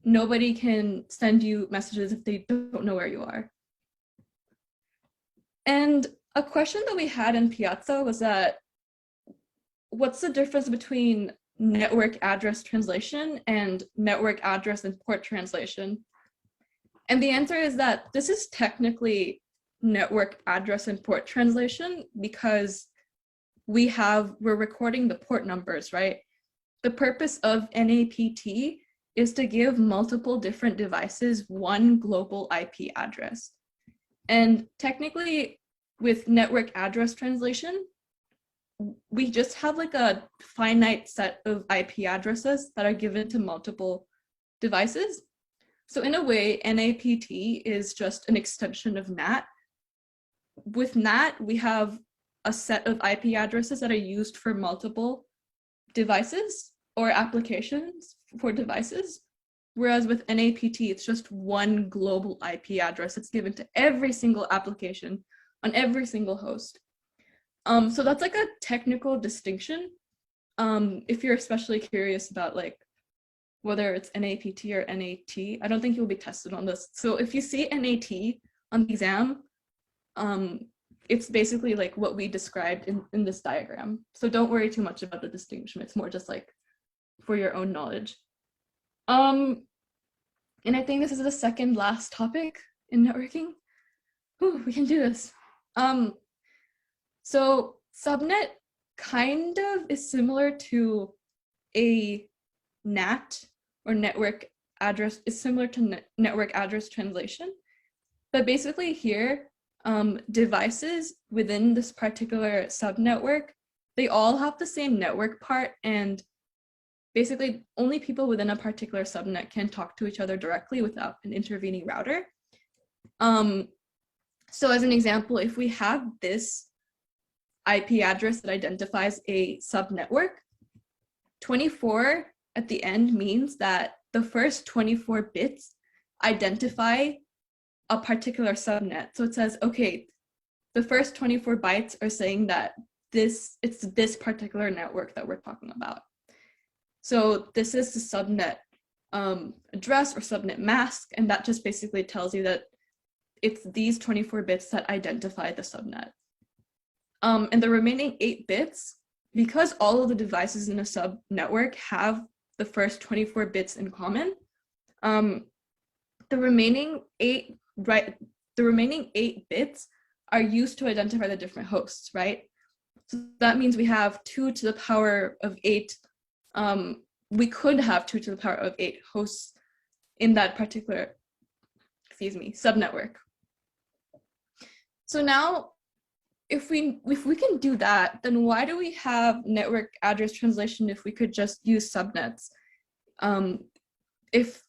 nobody can send you messages if they don't know where you are. And a question that we had in Piazza was that, what's the difference between network address translation and network address and port translation? And the answer is that this is technically network address and port translation because we're recording the port numbers, right? The purpose of NAPT is to give multiple different devices one global IP address. And technically, with network address translation, we just have like a finite set of IP addresses that are given to multiple devices. So in a way, NAPT is just an extension of NAT. With NAT, we have a set of IP addresses that are used for multiple devices or applications for devices. Whereas with NAPT, it's just one global IP address that's given to every single application on every single host. So that's like a technical distinction. If you're especially curious about like whether it's NAPT or NAT, I don't think you'll be tested on this. So if you see NAT on the exam, it's basically like what we described in this diagram. So don't worry too much about the distinction. It's more just like for your own knowledge. And I think this is the second last topic in networking. Whew, we can do this. So subnet kind of is similar to a NAT, or network address, is similar to network address translation. But basically here, devices within this particular subnetwork, they all have the same network part, and basically only people within a particular subnet can talk to each other directly without an intervening router. So as an example, if we have this IP address that identifies a subnetwork, 24 at the end means that the first 24 bits identify a particular subnet. So it says, okay, the first 24 bytes are saying that it's this particular network that we're talking about. So this is the subnet address or subnet mask, and that just basically tells you that it's these 24 bits that identify the subnet. And the remaining 8 bits, because all of the devices in a subnetwork have the first 24 bits in common, the remaining 8 bits are used to identify the different hosts, right? So that means we have 2 to the power of 8. We could have 2 to the power of 8 hosts in that particular, subnetwork. So now, if we can do that, then why do we have network address translation if we could just use subnets? If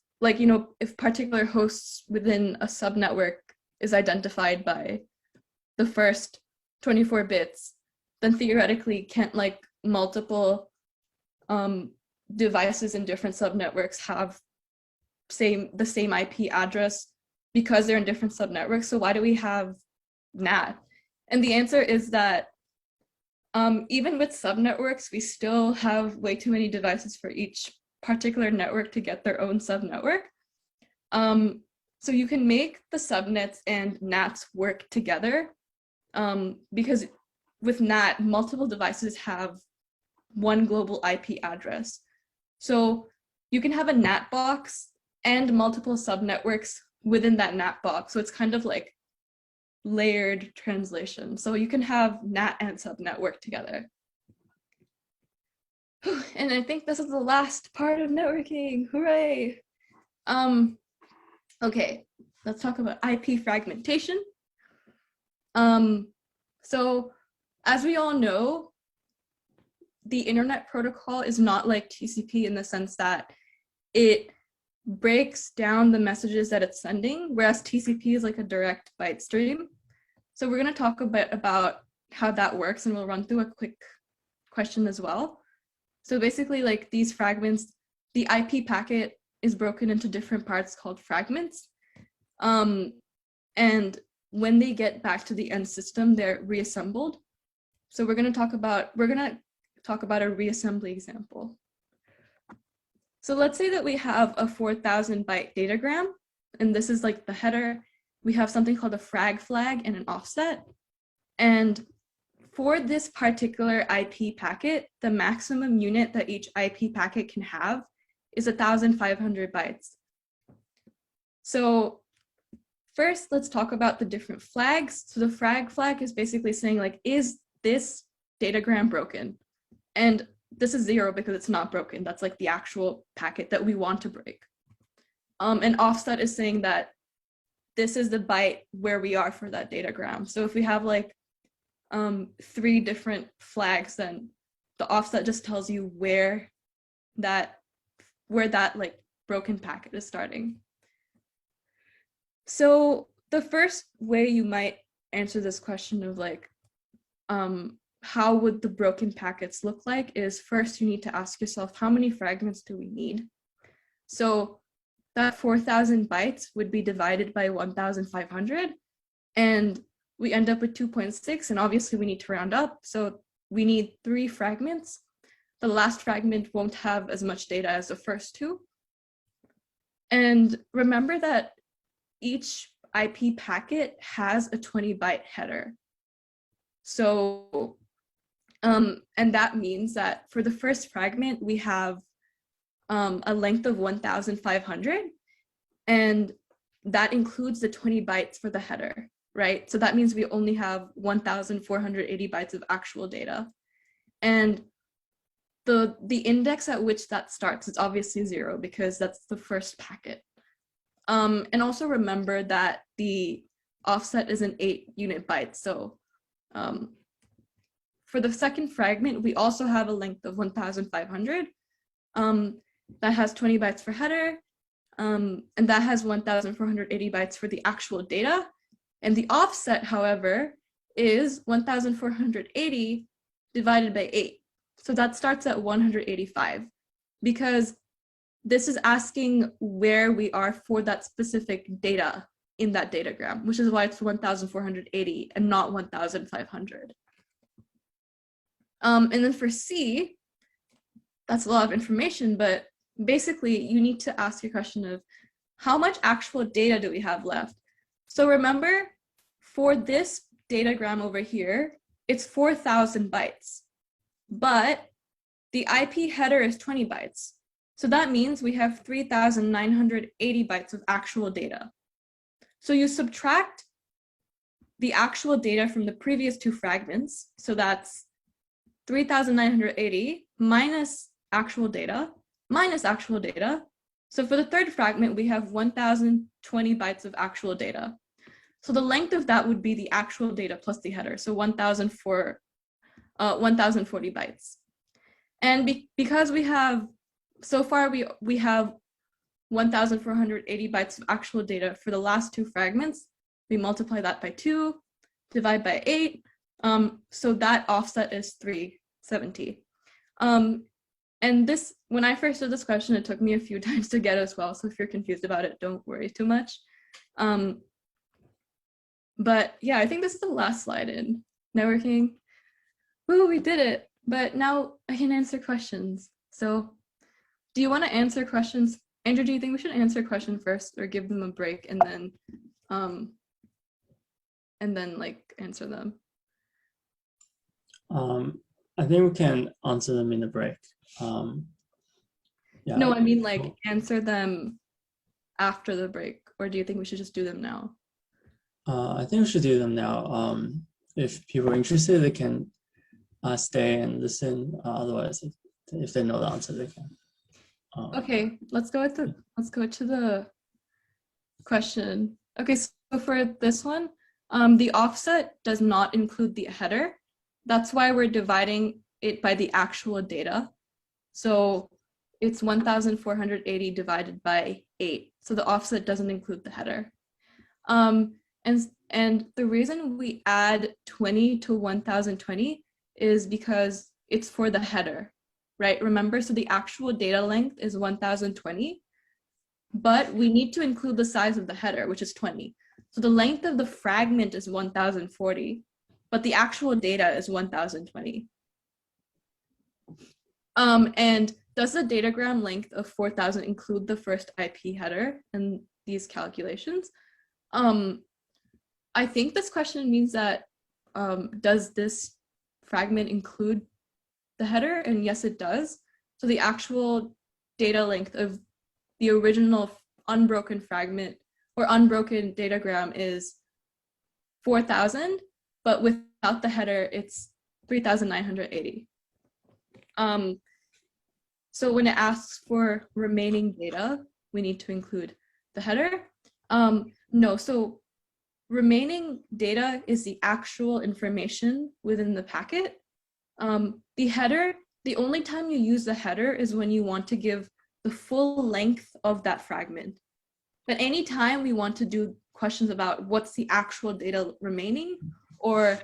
particular hosts within a subnetwork is identified by the first 24 bits, then theoretically can't like multiple devices in different subnetworks have the same IP address because they're in different subnetworks? So why do we have NAT? And the answer is that even with subnetworks, we still have way too many devices for each particular network to get their own subnetwork. So you can make the subnets and NATs work together because with NAT, multiple devices have one global IP address. So you can have a NAT box and multiple subnetworks within that NAT box. So it's kind of like layered translation. So you can have NAT and subnet work together. And I think this is the last part of networking. Hooray! Okay, let's talk about IP fragmentation. So as we all know, the internet protocol is not like TCP in the sense that it breaks down the messages that it's sending, whereas TCP is like a direct byte stream. So we're going to talk a bit about how that works, and we'll run through a quick question as well. So basically, like these fragments, the IP packet is broken into different parts called fragments. And when they get back to the end system, they're reassembled. So we're going to talk about a reassembly example. So let's say that we have a 4,000 byte datagram, and this is like the header. We have something called a frag flag and an offset. And for this particular IP packet, the maximum unit that each IP packet can have is 1,500 bytes. So first, let's talk about the different flags. So the frag flag is basically saying like, is this datagram broken? And this is 0 because it's not broken. That's like the actual packet that we want to break. And offset is saying that this is the byte where we are for that datagram. So if we have like 3 different flags, then the offset just tells you where that like broken packet is starting. So the first way you might answer this question of like, how would the broken packets look like is first you need to ask yourself, how many fragments do we need? So that 4,000 bytes would be divided by 1,500, and we end up with 2.6, and obviously we need to round up, so we need 3 fragments. The last fragment won't have as much data as the first 2. And remember that each IP packet has a 20-byte header. So, and that means that for the first fragment, we have a length of 1,500, and that includes the 20 bytes for the header, right? So that means we only have 1,480 bytes of actual data. And the index at which that starts is obviously 0 because that's the first packet. And also remember that the offset is an 8-unit byte. So for the second fragment, we also have a length of 1,500 that has 20 bytes for header, and that has 1,480 bytes for the actual data. And the offset, however, is 1,480 divided by 8. So that starts at 185 because this is asking where we are for that specific data in that datagram, which is why it's 1,480 and not 1,500. And then for C, that's a lot of information, but basically you need to ask your question of how much actual data do we have left? So remember, for this datagram over here, it's 4,000 bytes, but the IP header is 20 bytes. So that means we have 3,980 bytes of actual data. So you subtract the actual data from the previous 2 fragments. So that's 3,980 minus actual data. So for the third fragment, we have 1,020 bytes of actual data. So the length of that would be the actual data plus the header. So 1,040 bytes. And because we have, so far we have 1,480 bytes of actual data for the last 2 fragments, we multiply that by 2, divide by 8. So that offset is 370. And this, when I first did this question, it took me a few times to get as well. So if you're confused about it, don't worry too much. But yeah, I think this is the last slide in networking. Woo, we did it. But now I can answer questions. So do you want to answer questions? Andrew, do you think we should answer a question first or give them a break and then like answer them? I think we can answer them in the break. Yeah. No, I mean like answer them after the break, or do you think we should just do them now? I think we should do them now. If people are interested, they can stay and listen. Otherwise, if they know the answer, they can. Okay, let's go to the question. Okay, so for this one, the offset does not include the header. That's why we're dividing it by the actual data. So it's 1,480 divided by 8. So the offset doesn't include the header. And the reason we add 20 to 1,020 is because it's for the header, right? Remember, so the actual data length is 1,020, but we need to include the size of the header, which is 20. So the length of the fragment is 1,040, but the actual data is 1,020. And does the datagram length of 4,000 include the first IP header in these calculations? I think this question means that does this fragment include the header? And yes, it does. So the actual data length of the original unbroken fragment or unbroken datagram is 4,000, but without the header, it's 3,980. So when it asks for remaining data, we need to include the header. No, so remaining data is the actual information within the packet. The header, the only time you use the header is when you want to give the full length of that fragment. But anytime we want to do questions about what's the actual data remaining or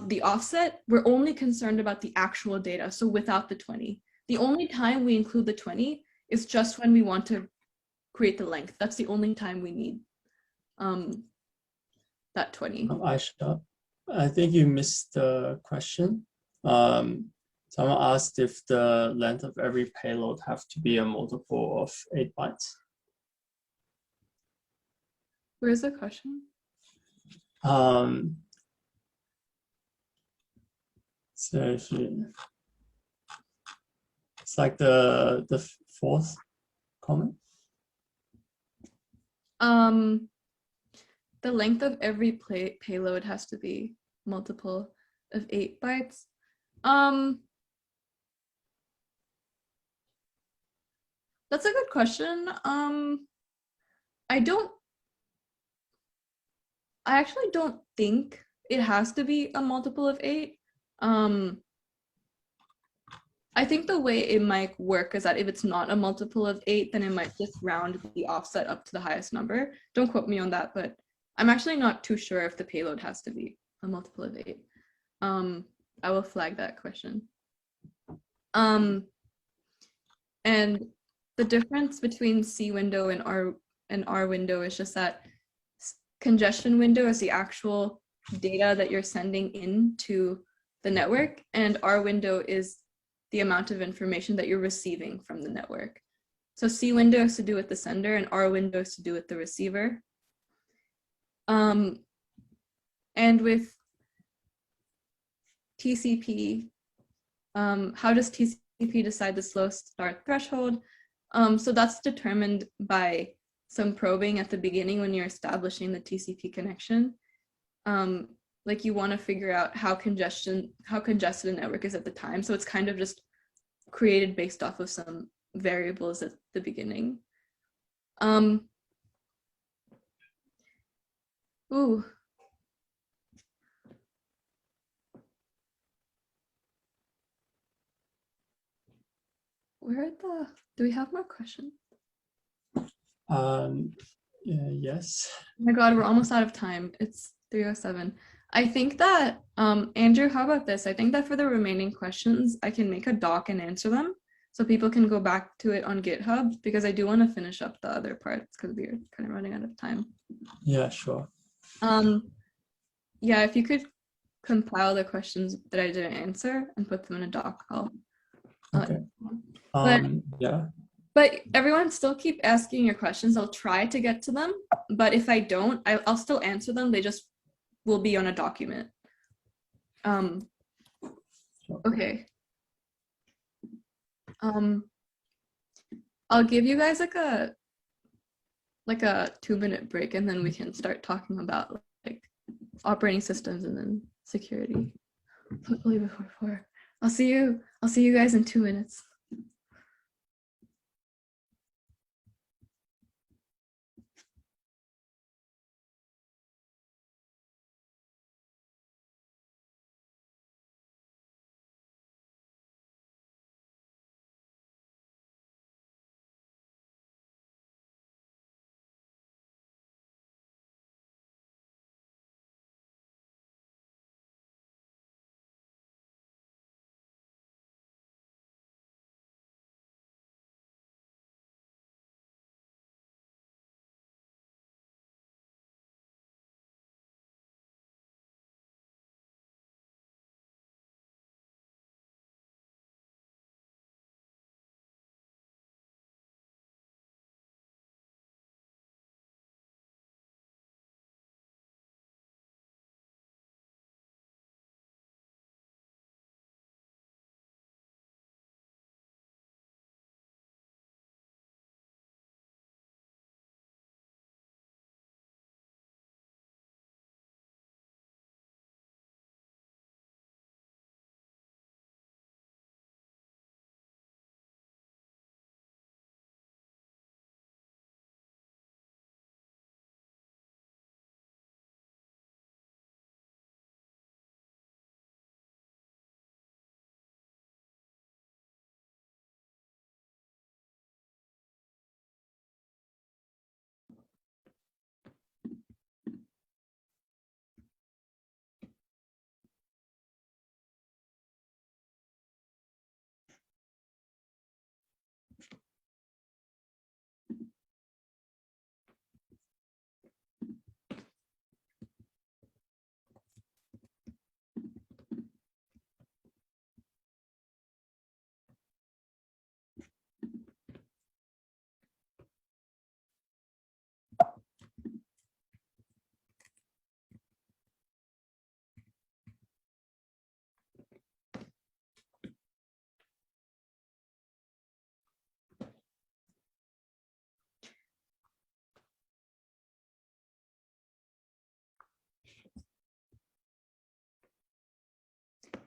the offset, we're only concerned about the actual data, so without the 20. The only time we include the 20 is just when we want to create the length. That's the only time we need that 20. Aisha, I think you missed the question. Someone asked if the length of every payload have to be a multiple of 8 bytes. Where's the question? So if you, it's like the fourth comment. The length of every payload has to be multiple of 8 bytes. That's a good question. I actually don't think it has to be a multiple of 8. I think the way it might work is that if it's not a multiple of 8, then it might just round the offset up to the highest number. Don't quote me on that, but I'm actually not too sure if the payload has to be a multiple of 8. I will flag that question. And the difference between C window and R window is just that congestion window is the actual data that you're sending into the network, and R window is the amount of information that you're receiving from the network. So C window has to do with the sender and R window has to do with the receiver. And with TCP, how does TCP decide the slow start threshold? So that's determined by some probing at the beginning when you're establishing the TCP connection. Like you want to figure out how congested a network is at the time. So it's kind of just created based off of some variables at the beginning. Ooh. Do we have more questions? Yes. Oh my God, we're almost out of time. It's 3:07. I think that, Andrew, how about this? I think that for the remaining questions, I can make a doc and answer them so people can go back to it on GitHub, because I do want to finish up the other parts because we're kind of running out of time. Yeah, sure. Yeah, if you could compile the questions that I didn't answer and put them in a doc, I'll. Okay. Yeah. But everyone still keep asking your questions. I'll try to get to them, but if I don't, I'll still answer them. They just will be on a document. Okay. I'll give you guys like a 2-minute break, and then we can start talking about like operating systems and then security. Hopefully before 4. I'll see you guys in 2 minutes.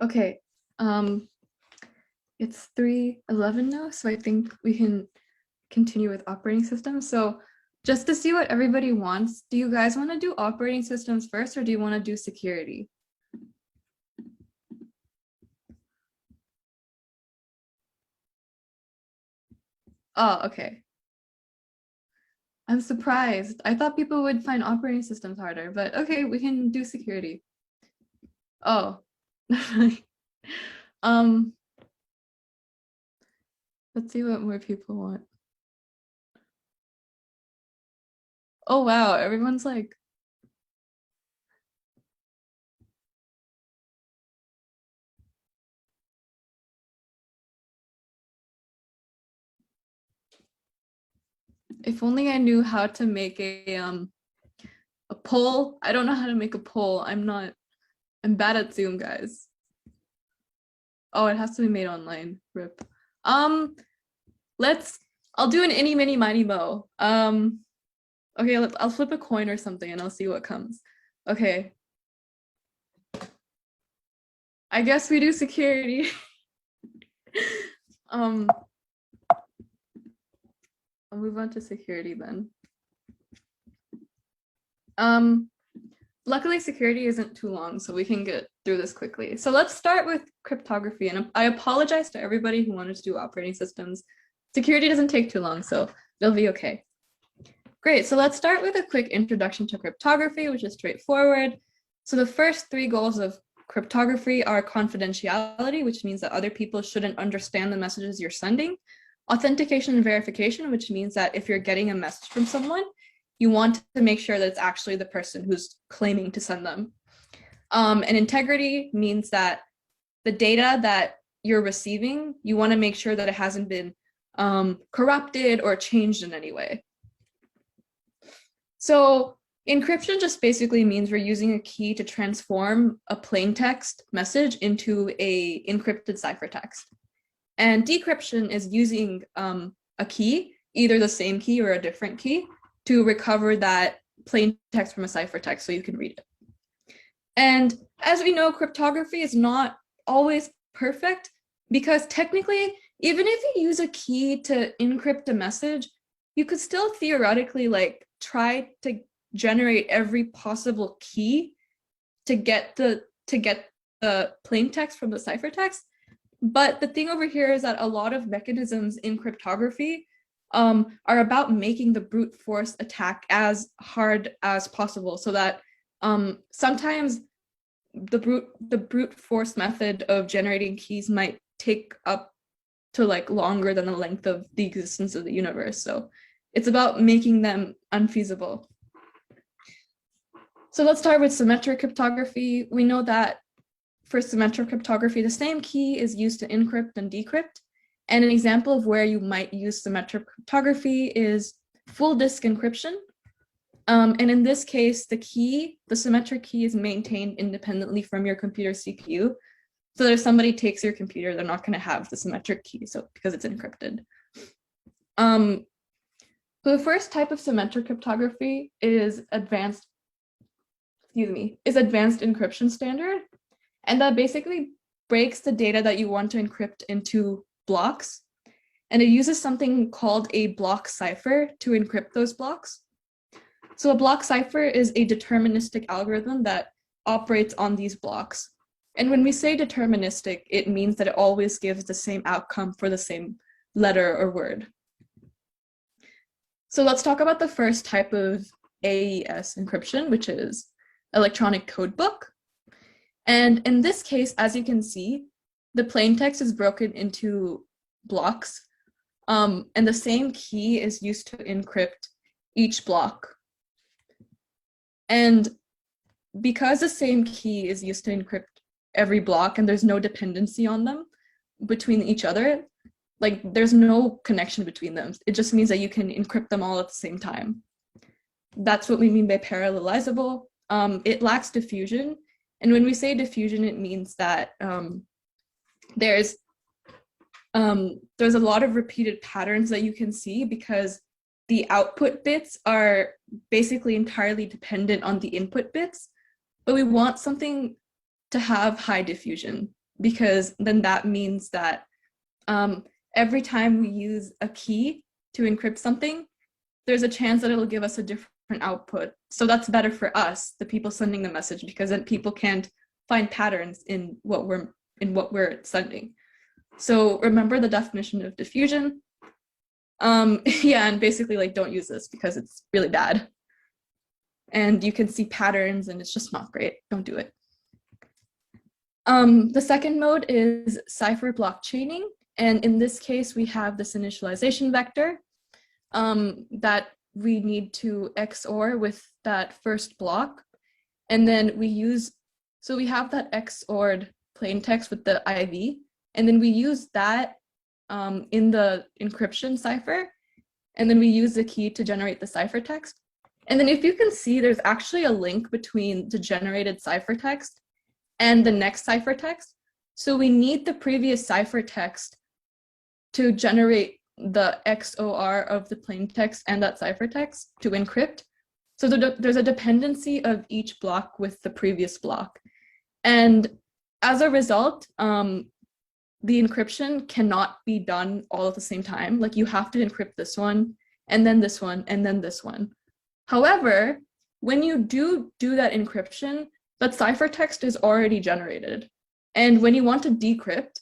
Okay, it's 3:11 now, so I think we can continue with operating systems. So just to see what everybody wants, do you guys want to do operating systems first, or do you want to do security? Oh, okay. I'm surprised. I thought people would find operating systems harder, but okay, we can do security. Oh, um, let's see what more people want. Oh wow, everyone's like, if only I knew how to make a poll. I don't know how to make a poll. I'm bad at Zoom, guys. Oh, it has to be made online. Rip. I'll do an any, mini, miny, mo. Okay, I'll flip a coin or something and I'll see what comes. Okay. I guess we do security. I'll move on to security then. Luckily security isn't too long, so we can get through this quickly. So let's start with cryptography, and I apologize to everybody who wanted to do operating systems. Security doesn't take too long, so it'll be okay. Great, so let's start with a quick introduction to cryptography, which is straightforward. So the first 3 goals of cryptography are confidentiality, which means that other people shouldn't understand the messages you're sending. Authentication and verification, which means that if you're getting a message from someone, you want to make sure that it's actually the person who's claiming to send them. And integrity means that the data that you're receiving, you want to make sure that it hasn't been corrupted or changed in any way. So encryption just basically means we're using a key to transform a plain text message into a encrypted ciphertext. And decryption is using a key, either the same key or a different key, to recover that plain text from a ciphertext so you can read it. And as we know, cryptography is not always perfect, because technically, even if you use a key to encrypt a message, you could still theoretically try to generate every possible key to get the plain text from the ciphertext. But the thing over here is that a lot of mechanisms in cryptography are about making the brute force attack as hard as possible, so that sometimes the brute force method of generating keys might take up to longer than the length of the existence of the universe. So it's about making them unfeasible. So let's start with symmetric cryptography. We know that for symmetric cryptography, the same key is used to encrypt and decrypt. And an example of where you might use symmetric cryptography is full disk encryption. And in this case, the symmetric key is maintained independently from your computer CPU. So that if somebody takes your computer, they're not going to have the symmetric key, because it's encrypted. So the first type of symmetric cryptography is advanced encryption standard. And that basically breaks the data that you want to encrypt into blocks. And it uses something called a block cipher to encrypt those blocks. So a block cipher is a deterministic algorithm that operates on these blocks. And when we say deterministic, it means that it always gives the same outcome for the same letter or word. So let's talk about the first type of AES encryption, which is electronic code book. And in this case, as you can see, the plain text is broken into blocks, and the same key is used to encrypt each block. And because the same key is used to encrypt every block and there's no dependency on them between each other, there's no connection between them. It just means that you can encrypt them all at the same time. That's what we mean by parallelizable. It lacks diffusion. And when we say diffusion, it means that there's a lot of repeated patterns that you can see, because the output bits are basically entirely dependent on the input bits, but we want something to have high diffusion. because then that means that every time we use a key to encrypt something, there's a chance that it'll give us a different output. So that's better for us, the people sending the message, because then people can't find patterns in what we're sending. So remember the definition of diffusion. Yeah, and basically like don't use this because it's really bad. And you can see patterns and it's just not great. Don't do it. The second mode is cipher block chaining. And in this case, we have this initialization vector that we need to XOR with that first block. And then we have that XORed plain text with the IV. And then we use that in the encryption cipher. And then we use the key to generate the ciphertext. And then if you can see, there's actually a link between the generated ciphertext and the next ciphertext. So we need the previous ciphertext to generate the XOR of the plain text and that ciphertext to encrypt. So there's a dependency of each block with the previous block. And as a result, the encryption cannot be done all at the same time. Like you have to encrypt this one, and then this one, and then this one. However, when you do that encryption, that ciphertext is already generated. And when you want to decrypt,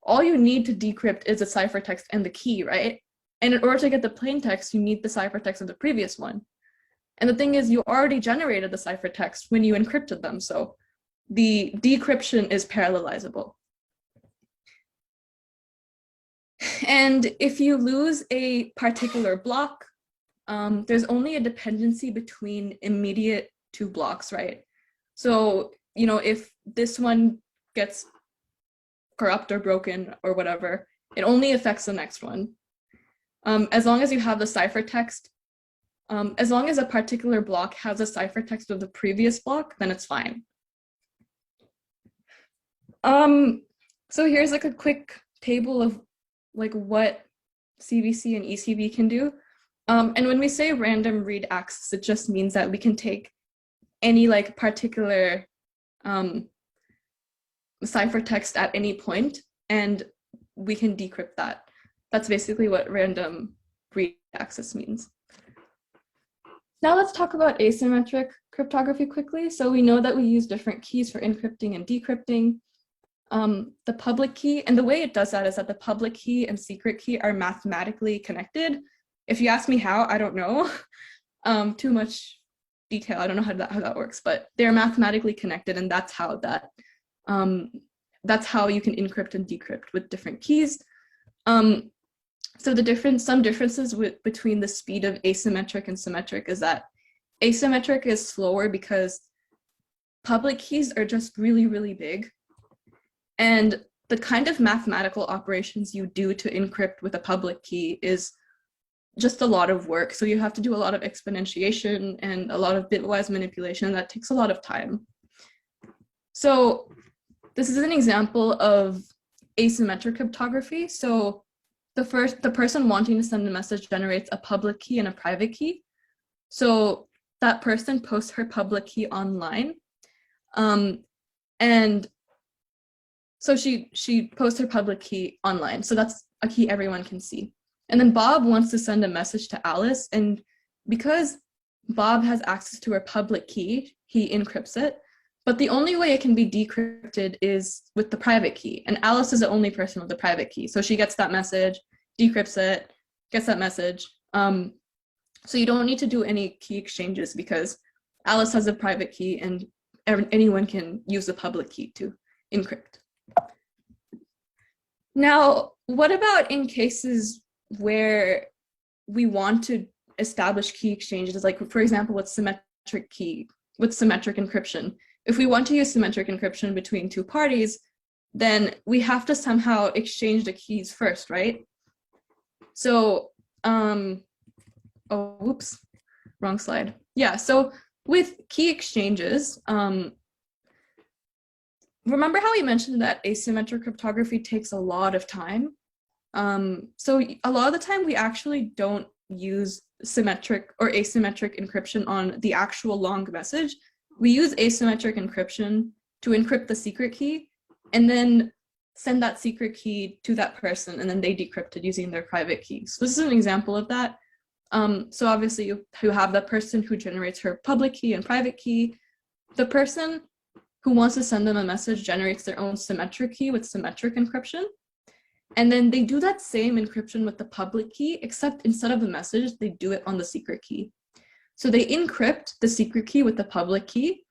all you need to decrypt is the ciphertext and the key, right? And in order to get the plain text, you need the ciphertext of the previous one. And the thing is, you already generated the ciphertext when you encrypted them. So the decryption is parallelizable. And if you lose a particular block, there's only a dependency between immediate two blocks, right? So, you know, if this one gets corrupt or broken or whatever, it only affects the next one. As long as you have the ciphertext, as long as a particular block has a ciphertext of the previous block, then it's fine. So here's like a quick table of like what CVC and ECV can do. And when we say random read access, it just means that we can take any like particular ciphertext at any point and we can decrypt that. That's basically what random read access means. Now let's talk about asymmetric cryptography quickly. So we know that we use different keys for encrypting and decrypting. The public key, and the way it does that is that the public key and secret key are mathematically connected. If you ask me how, I don't know. Too much detail, I don't know how that works, but they're mathematically connected, and that's how you can encrypt and decrypt with different keys. So some differences between the speed of asymmetric and symmetric is that asymmetric is slower because public keys are just really, really big. And the kind of mathematical operations you do to encrypt with a public key is just a lot of work. So you have to do a lot of exponentiation and a lot of bitwise manipulation, and that takes a lot of time. So this is an example of asymmetric cryptography. So the person wanting to send the message generates a public key and a private key. So that person posts her public key online. And so she posts her public key online. So that's a key everyone can see. And then Bob wants to send a message to Alice. And because Bob has access to her public key, he encrypts it. But the only way it can be decrypted is with the private key. And Alice is the only person with the private key. So she gets that message, decrypts it, gets that message. So you don't need to do any key exchanges because Alice has a private key and anyone can use the public key to encrypt. Now, what about in cases where we want to establish key exchanges, like for example, with symmetric encryption? If we want to use symmetric encryption between two parties, then we have to somehow exchange the keys first, right? So, oh, whoops, wrong slide. Yeah, so with key exchanges, remember how we mentioned that asymmetric cryptography takes a lot of time? So a lot of the time we actually don't use symmetric or asymmetric encryption on the actual long message. We use asymmetric encryption to encrypt the secret key, and then send that secret key to that person, and then they decrypt it using their private key. So this is an example of that. So obviously you have that person who generates her public key and private key. The person who wants to send them a message generates their own symmetric key with symmetric encryption. And then they do that same encryption with the public key, except instead of the message, they do it on the secret key. So they encrypt the secret key with the public key,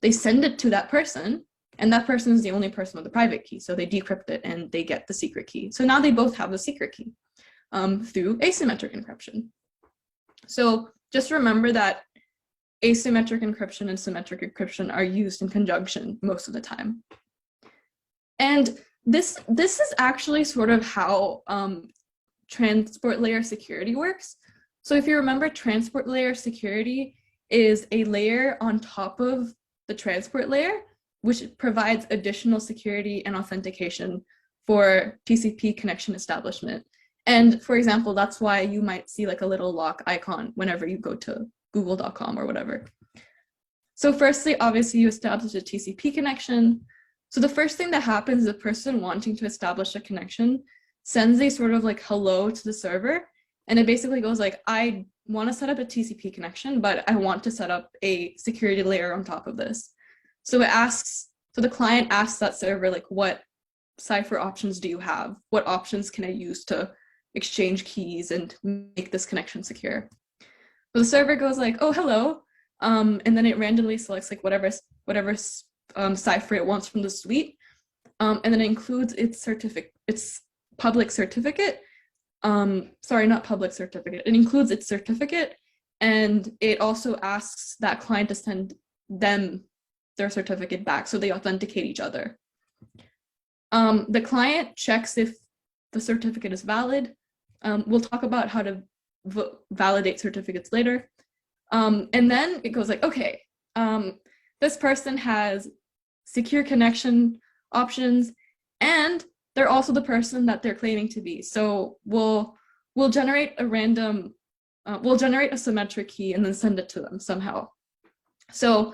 they send it to that person, and that person is the only person with the private key. So they decrypt it and they get the secret key. So now they both have the secret key through asymmetric encryption. So just remember that asymmetric encryption and symmetric encryption are used in conjunction most of the time. And this is actually sort of how transport layer security works. So if you remember, transport layer security is a layer on top of the transport layer, which provides additional security and authentication for TCP connection establishment. And for example, that's why you might see like a little lock icon whenever you go to google.com or whatever. So firstly, obviously you establish a TCP connection. So the first thing that happens is the person wanting to establish a connection sends a sort of like hello to the server. And it basically goes like, I want to set up a TCP connection, but I want to set up a security layer on top of this. So the client asks that server, like, what cipher options do you have? What options can I use to exchange keys and make this connection secure? So the server goes like, oh, hello. And then it randomly selects like whatever cipher it wants from the suite. And then it includes its public certificate. Sorry, not public certificate. It includes its certificate. And it also asks that client to send them their certificate back so they authenticate each other. The client checks if the certificate is valid. We'll talk about how to validate certificates later. And then it goes like, okay, this person has secure connection options, and they're also the person that they're claiming to be. So we'll generate a random, we'll generate a symmetric key and then send it to them somehow. So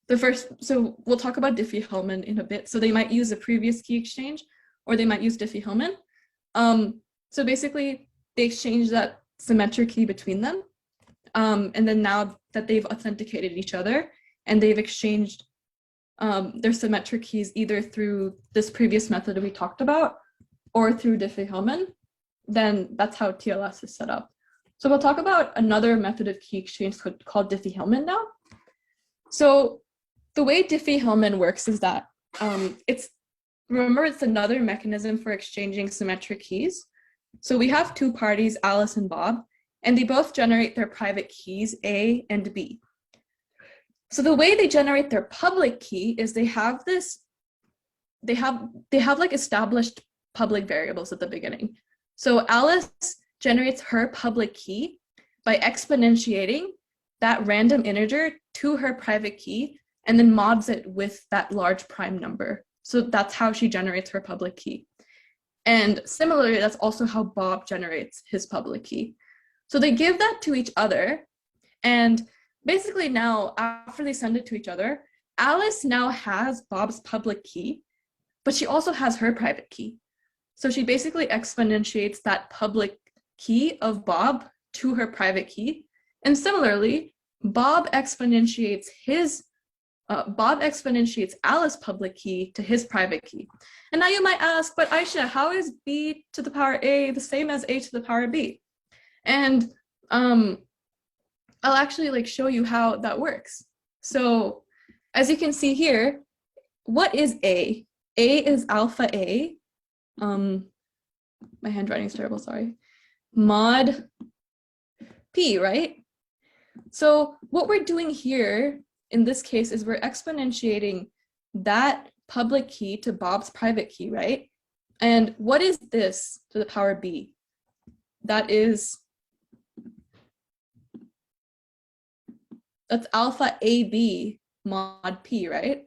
we'll talk about Diffie-Hellman in a bit. So they might use a previous key exchange, or they might use Diffie-Hellman. So basically they exchange that symmetric key between them. And then now that they've authenticated each other and they've exchanged their symmetric keys either through this previous method that we talked about or through Diffie-Hellman, then that's how TLS is set up. So we'll talk about another method of key exchange called Diffie-Hellman now. So the way Diffie-Hellman works is that remember, it's another mechanism for exchanging symmetric keys. So we have two parties, Alice and Bob, and they both generate their private keys, A and B. So the way they generate their public key is they have like established public variables at the beginning. So Alice generates her public key by exponentiating that random integer to her private key and then mods it with that large prime number. So that's how she generates her public key. And similarly, that's also how Bob generates his public key. So they give that to each other, and basically now, after they send it to each other, Alice now has Bob's public key, but she also has her private key. So she basically exponentiates that public key of Bob to her private key. And similarly, Bob exponentiates Alice's public key to his private key. And now you might ask, but Aisha, how is B to the power A the same as A to the power B? And I'll actually like show you how that works. So as you can see here, what is A? A is alpha A. My handwriting is terrible, sorry. Mod P, right? So what we're doing here in this case is we're exponentiating that public key to Bob's private key, right? And what is this to the power B? That's alpha AB mod P, right?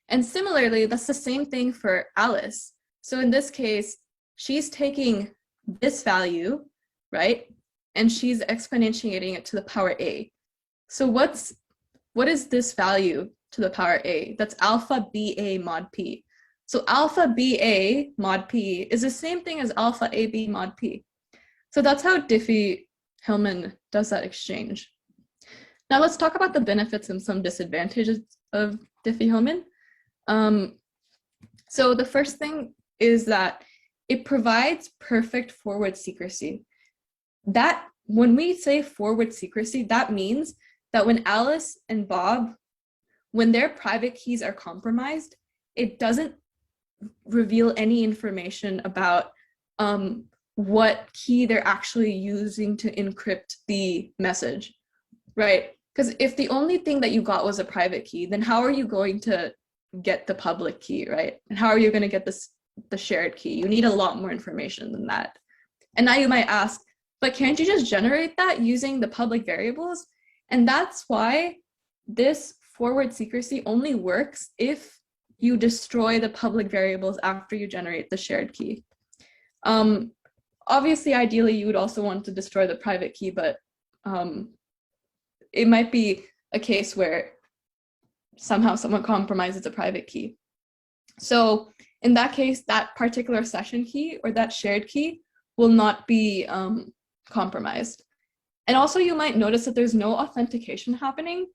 And similarly, that's the same thing for Alice. So in this case, she's taking this value, right? And she's exponentiating it to the power A. So what is this value to the power A? That's alpha BA mod P. So alpha BA mod P is the same thing as alpha AB mod P. So that's how Diffie-Hellman does that exchange. Now let's talk about the benefits and some disadvantages of Diffie-Hellman. So the first thing is that it provides perfect forward secrecy. That when we say forward secrecy, that means that when Alice and Bob, when their private keys are compromised, it doesn't reveal any information about what key they're actually using to encrypt the message, right? Because if the only thing that you got was a private key, then how are you going to get the public key, right? And how are you going to get the shared key? You need a lot more information than that. And now you might ask, but can't you just generate that using the public variables? And that's why this forward secrecy only works if you destroy the public variables after you generate the shared key. Obviously, ideally, you would also want to destroy the private key, but it might be a case where somehow someone compromises a private key. So in that case, that particular session key or that shared key will not be compromised. And also you might notice that there's no authentication happening.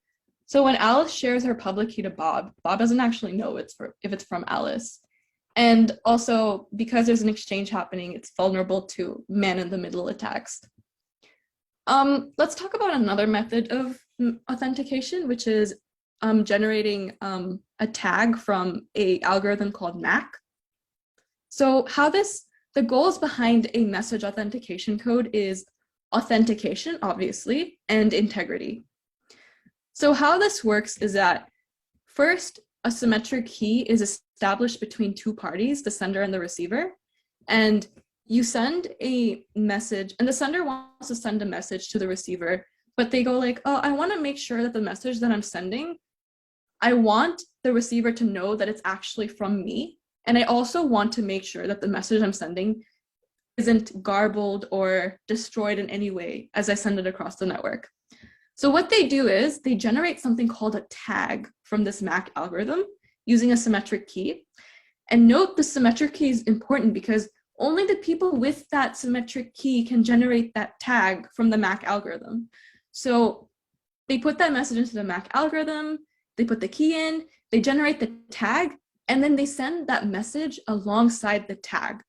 So when Alice shares her public key to Bob, Bob doesn't actually know if it's from Alice. And also because there's an exchange happening, it's vulnerable to man-in-the-middle attacks. Let's talk about another method of authentication, which is generating a tag from an algorithm called MAC. So the goals behind a message authentication code is authentication, obviously, and integrity. So how this works is that first, a symmetric key is established between two parties, the sender and the receiver, and you send a message, and the sender wants to send a message to the receiver, but they go like, oh, I want to make sure that the message that I'm sending, I want the receiver to know that it's actually from me, and I also want to make sure that the message I'm sending isn't garbled or destroyed in any way as I send it across the network. So what they do is they generate something called a tag from this MAC algorithm using a symmetric key. And note the symmetric key is important because only the people with that symmetric key can generate that tag from the MAC algorithm. So they put that message into the MAC algorithm, they put the key in, they generate the tag, and then they send that message alongside the tag.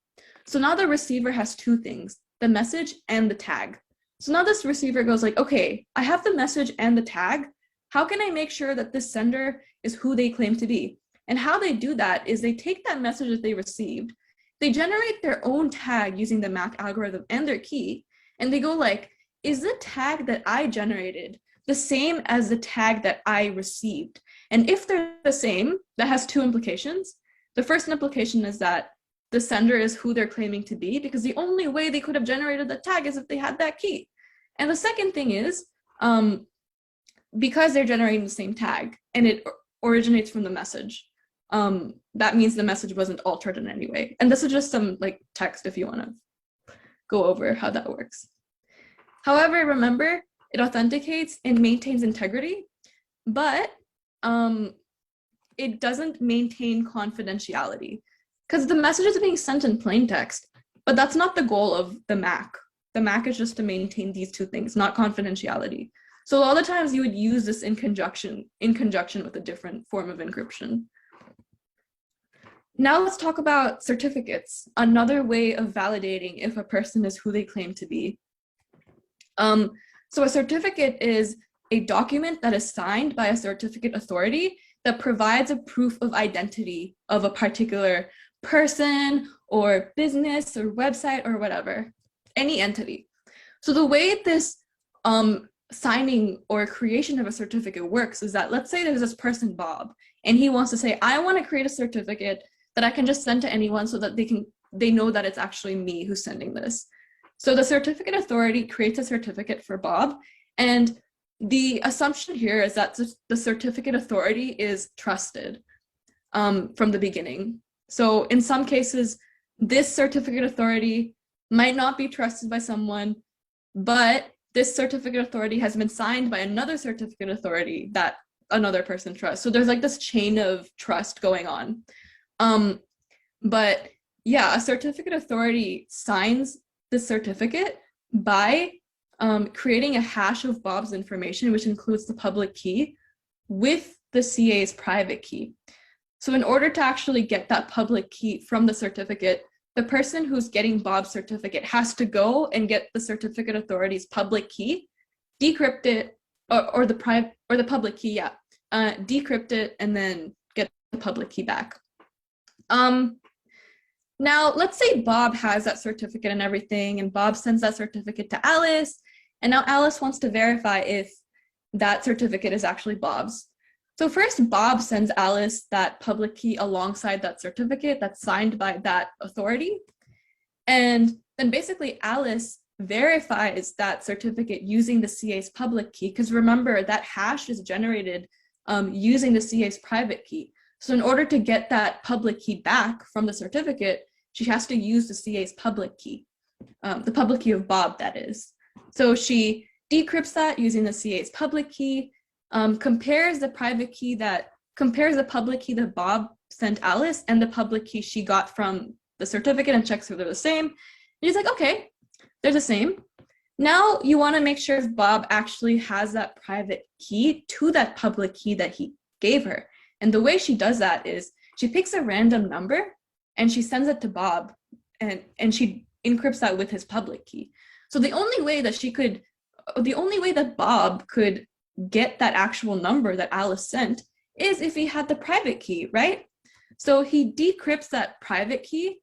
So now the receiver has two things, the message and the tag. So now this receiver goes like, okay, I have the message and the tag. How can I make sure that this sender is who they claim to be? And how they do that is they take that message that they received, they generate their own tag using the MAC algorithm and their key, and they go like, is the tag that I generated the same as the tag that I received? And if they're the same, that has two implications. The first implication is that the sender is who they're claiming to be, because the only way they could have generated the tag is if they had that key. And the second thing is, because they're generating the same tag and it originates from the message, that means the message wasn't altered in any way. And this is just some like text if you want to go over how that works. However, remember, it authenticates and maintains integrity, but it doesn't maintain confidentiality because the message is being sent in plain text, but that's not the goal of the MAC. The MAC is just to maintain these two things, not confidentiality. So a lot of times you would use this in conjunction with a different form of encryption. Now let's talk about certificates, another way of validating if a person is who they claim to be. So a certificate is a document that is signed by a certificate authority that provides a proof of identity of a particular person or business or website or whatever, any entity. So the way this signing or creation of a certificate works is that, let's say there's this person, Bob, and he wants to say, I want to create a certificate that I can just send to anyone so that they know that it's actually me who's sending this. So the certificate authority creates a certificate for Bob, and the assumption here is that the certificate authority is trusted from the beginning. So in some cases, this certificate authority might not be trusted by someone, but this certificate authority has been signed by another certificate authority that another person trusts. So there's like this chain of trust going on. But yeah, a certificate authority signs the certificate by creating a hash of Bob's information, which includes the public key, with the CA's private key. So in order to actually get that public key from the certificate, the person who's getting Bob's certificate has to go and get the certificate authority's public key, decrypt it, or the public key, yeah, decrypt it, and then get the public key back. Now, let's say Bob has that certificate and everything, and Bob sends that certificate to Alice, and now Alice wants to verify if that certificate is actually Bob's. So first, Bob sends Alice that public key alongside that certificate that's signed by that authority. And then basically Alice verifies that certificate using the CA's public key, because remember that hash is generated using the CA's private key. So in order to get that public key back from the certificate, she has to use the CA's public key, the public key of Bob, that is. So she decrypts that using the CA's public key, compares the public key that Bob sent Alice and the public key she got from the certificate, and checks if they're the same. And he's like, okay, they're the same. Now you want to make sure if Bob actually has that private key to that public key that he gave her. And the way she does that is she picks a random number and she sends it to Bob, and she encrypts that with his public key. So the only way that Bob could get that actual number that Alice sent is if he had the private key, right? So he decrypts that private key.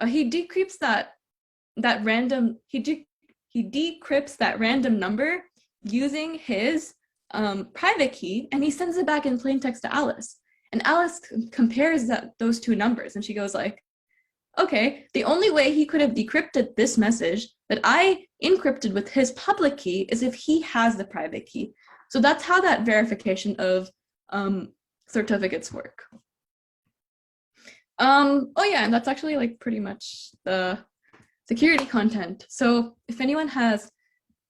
He decrypts that random number using his private key, and he sends it back in plain text to Alice. And Alice compares those two numbers, and she goes like, okay, the only way he could have decrypted this message that I encrypted with his public key is if he has the private key. So that's how that verification of certificates work. Oh yeah, and that's actually like pretty much the security content. So if anyone has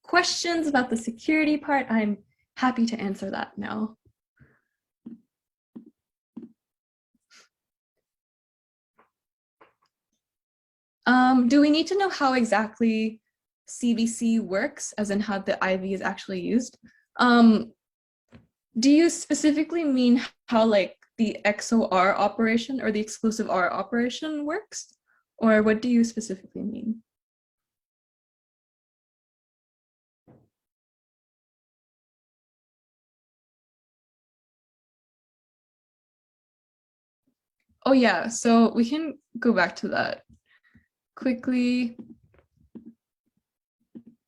questions about the security part, I'm happy to answer that now. Do we need to know how exactly CBC works, as in how the IV is actually used? Do you specifically mean how like the XOR operation or the exclusive OR operation works? Or what do you specifically mean? Oh yeah, so we can go back to that quickly.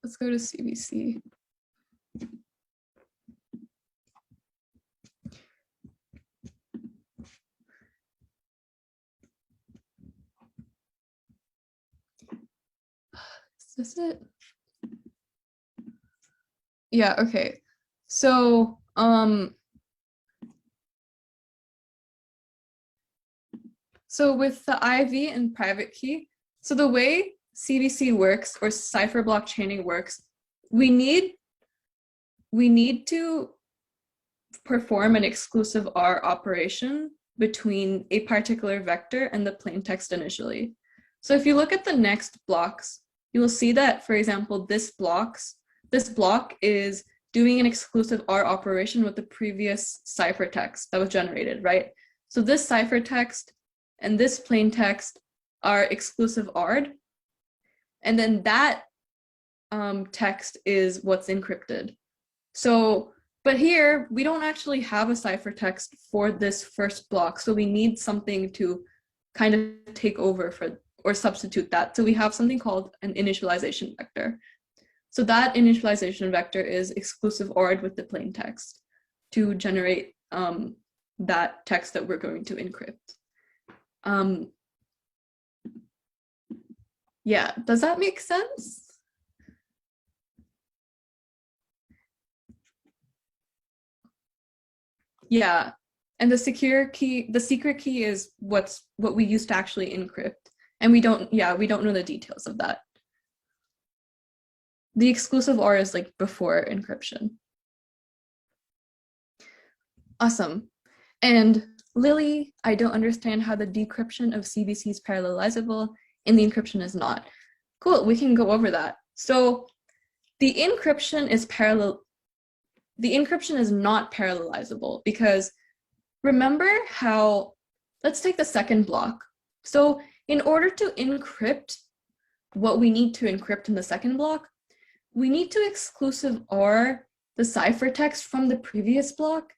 Let's go to CBC. Is this it? Yeah, okay. So with the IV and private key, so the way CBC works, or cipher block chaining works, we need to perform an exclusive OR operation between a particular vector and the plain text initially. So if you look at the next blocks, you will see that, for example, this block is doing an exclusive OR operation with the previous ciphertext that was generated, right? So this ciphertext and this plain text are exclusive OR'd, and then that text is what's encrypted. So, but here we don't actually have a ciphertext for this first block, so we need something to kind of take over for or substitute that. So we have something called an initialization vector. So that initialization vector is exclusive OR'd with the plain text to generate that text that we're going to encrypt. Yeah, does that make sense? Yeah, and the secret key is what we used to actually encrypt. And we don't know the details of that. The exclusive OR is like before encryption. Awesome. And Lily, I don't understand how the decryption of CBC is parallelizable and the encryption is not. Cool, we can go over that. So the encryption is not parallelizable because remember how, let's take the second block. So in order to encrypt what we need to encrypt in the second block, we need to exclusive OR the ciphertext from the previous block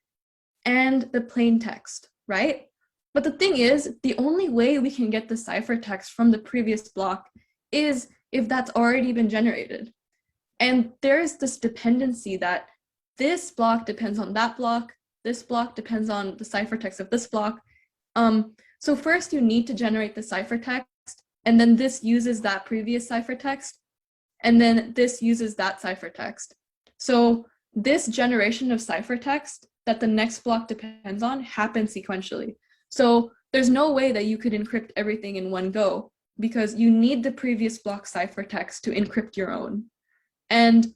and the plain text, right? But the thing is, the only way we can get the ciphertext from the previous block is if that's already been generated. And there's this dependency that this block depends on that block, this block depends on the ciphertext of this block. So first you need to generate the ciphertext, and then this uses that previous ciphertext, and then this uses that ciphertext. So this generation of ciphertext that the next block depends on happens sequentially. So there's no way that you could encrypt everything in one go because you need the previous block ciphertext to encrypt your own. And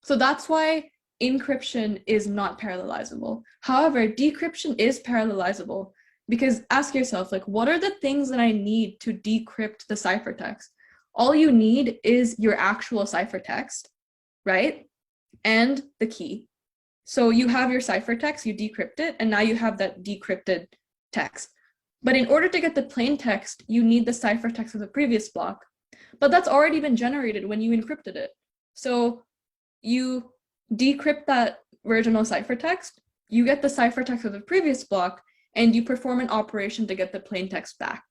so that's why encryption is not parallelizable. However, decryption is parallelizable because ask yourself, like, what are the things that I need to decrypt the ciphertext? All you need is your actual ciphertext, right? And the key. So you have your ciphertext, you decrypt it, and now you have that decrypted text. But in order to get the plain text, you need the ciphertext of the previous block. But that's already been generated when you encrypted it. So you decrypt that original ciphertext, you get the ciphertext of the previous block, and you perform an operation to get the plain text back.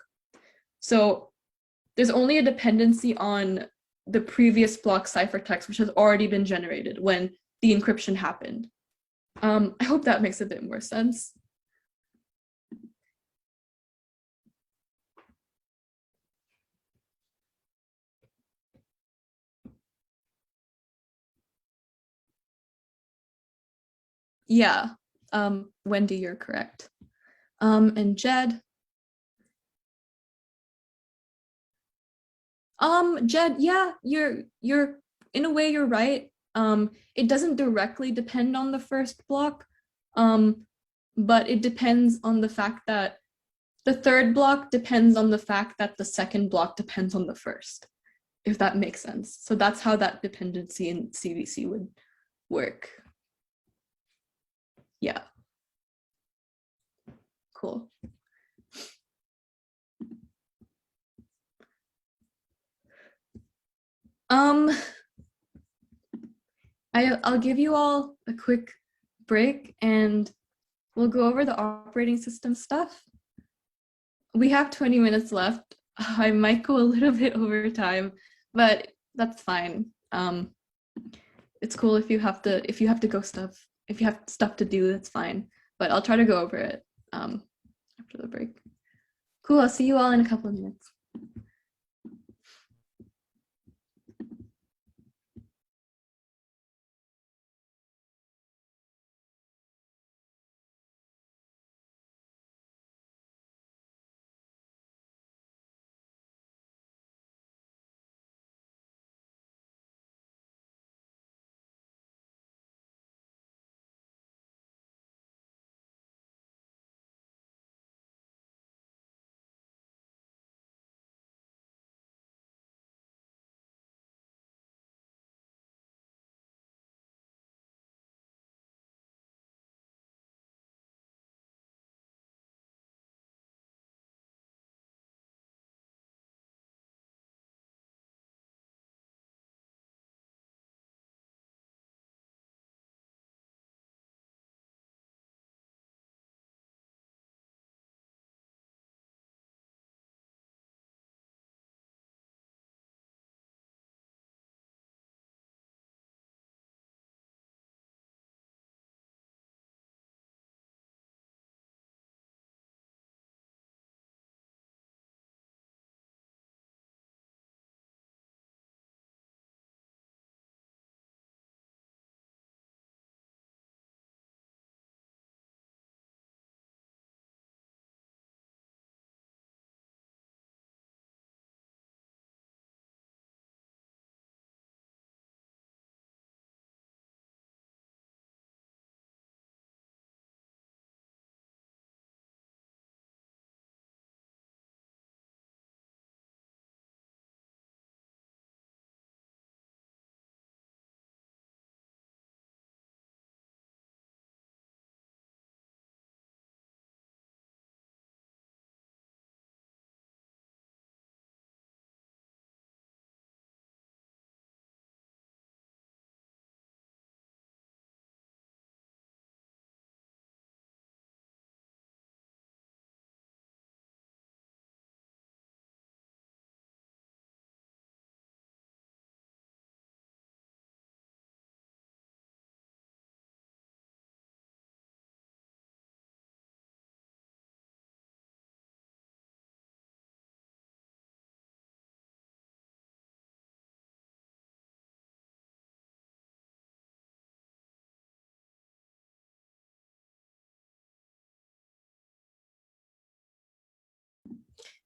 So there's only a dependency on the previous block ciphertext, which has already been generated when the encryption happened. I hope that makes a bit more sense. Yeah, Wendy, you're correct. And Jed. Jed, yeah, you're in a way you're right. It doesn't directly depend on the first block, but it depends on the fact that the third block depends on the fact that the second block depends on the first, if that makes sense. So that's how that dependency in CVC would work. Yeah. Cool. I'll give you all a quick break and we'll go over the operating system stuff. We have 20 minutes left. I might go a little bit over time, but that's fine. It's cool if you have to go stuff. If you have stuff to do, that's fine. But I'll try to go over it after the break. Cool. I'll see you all in a couple of minutes.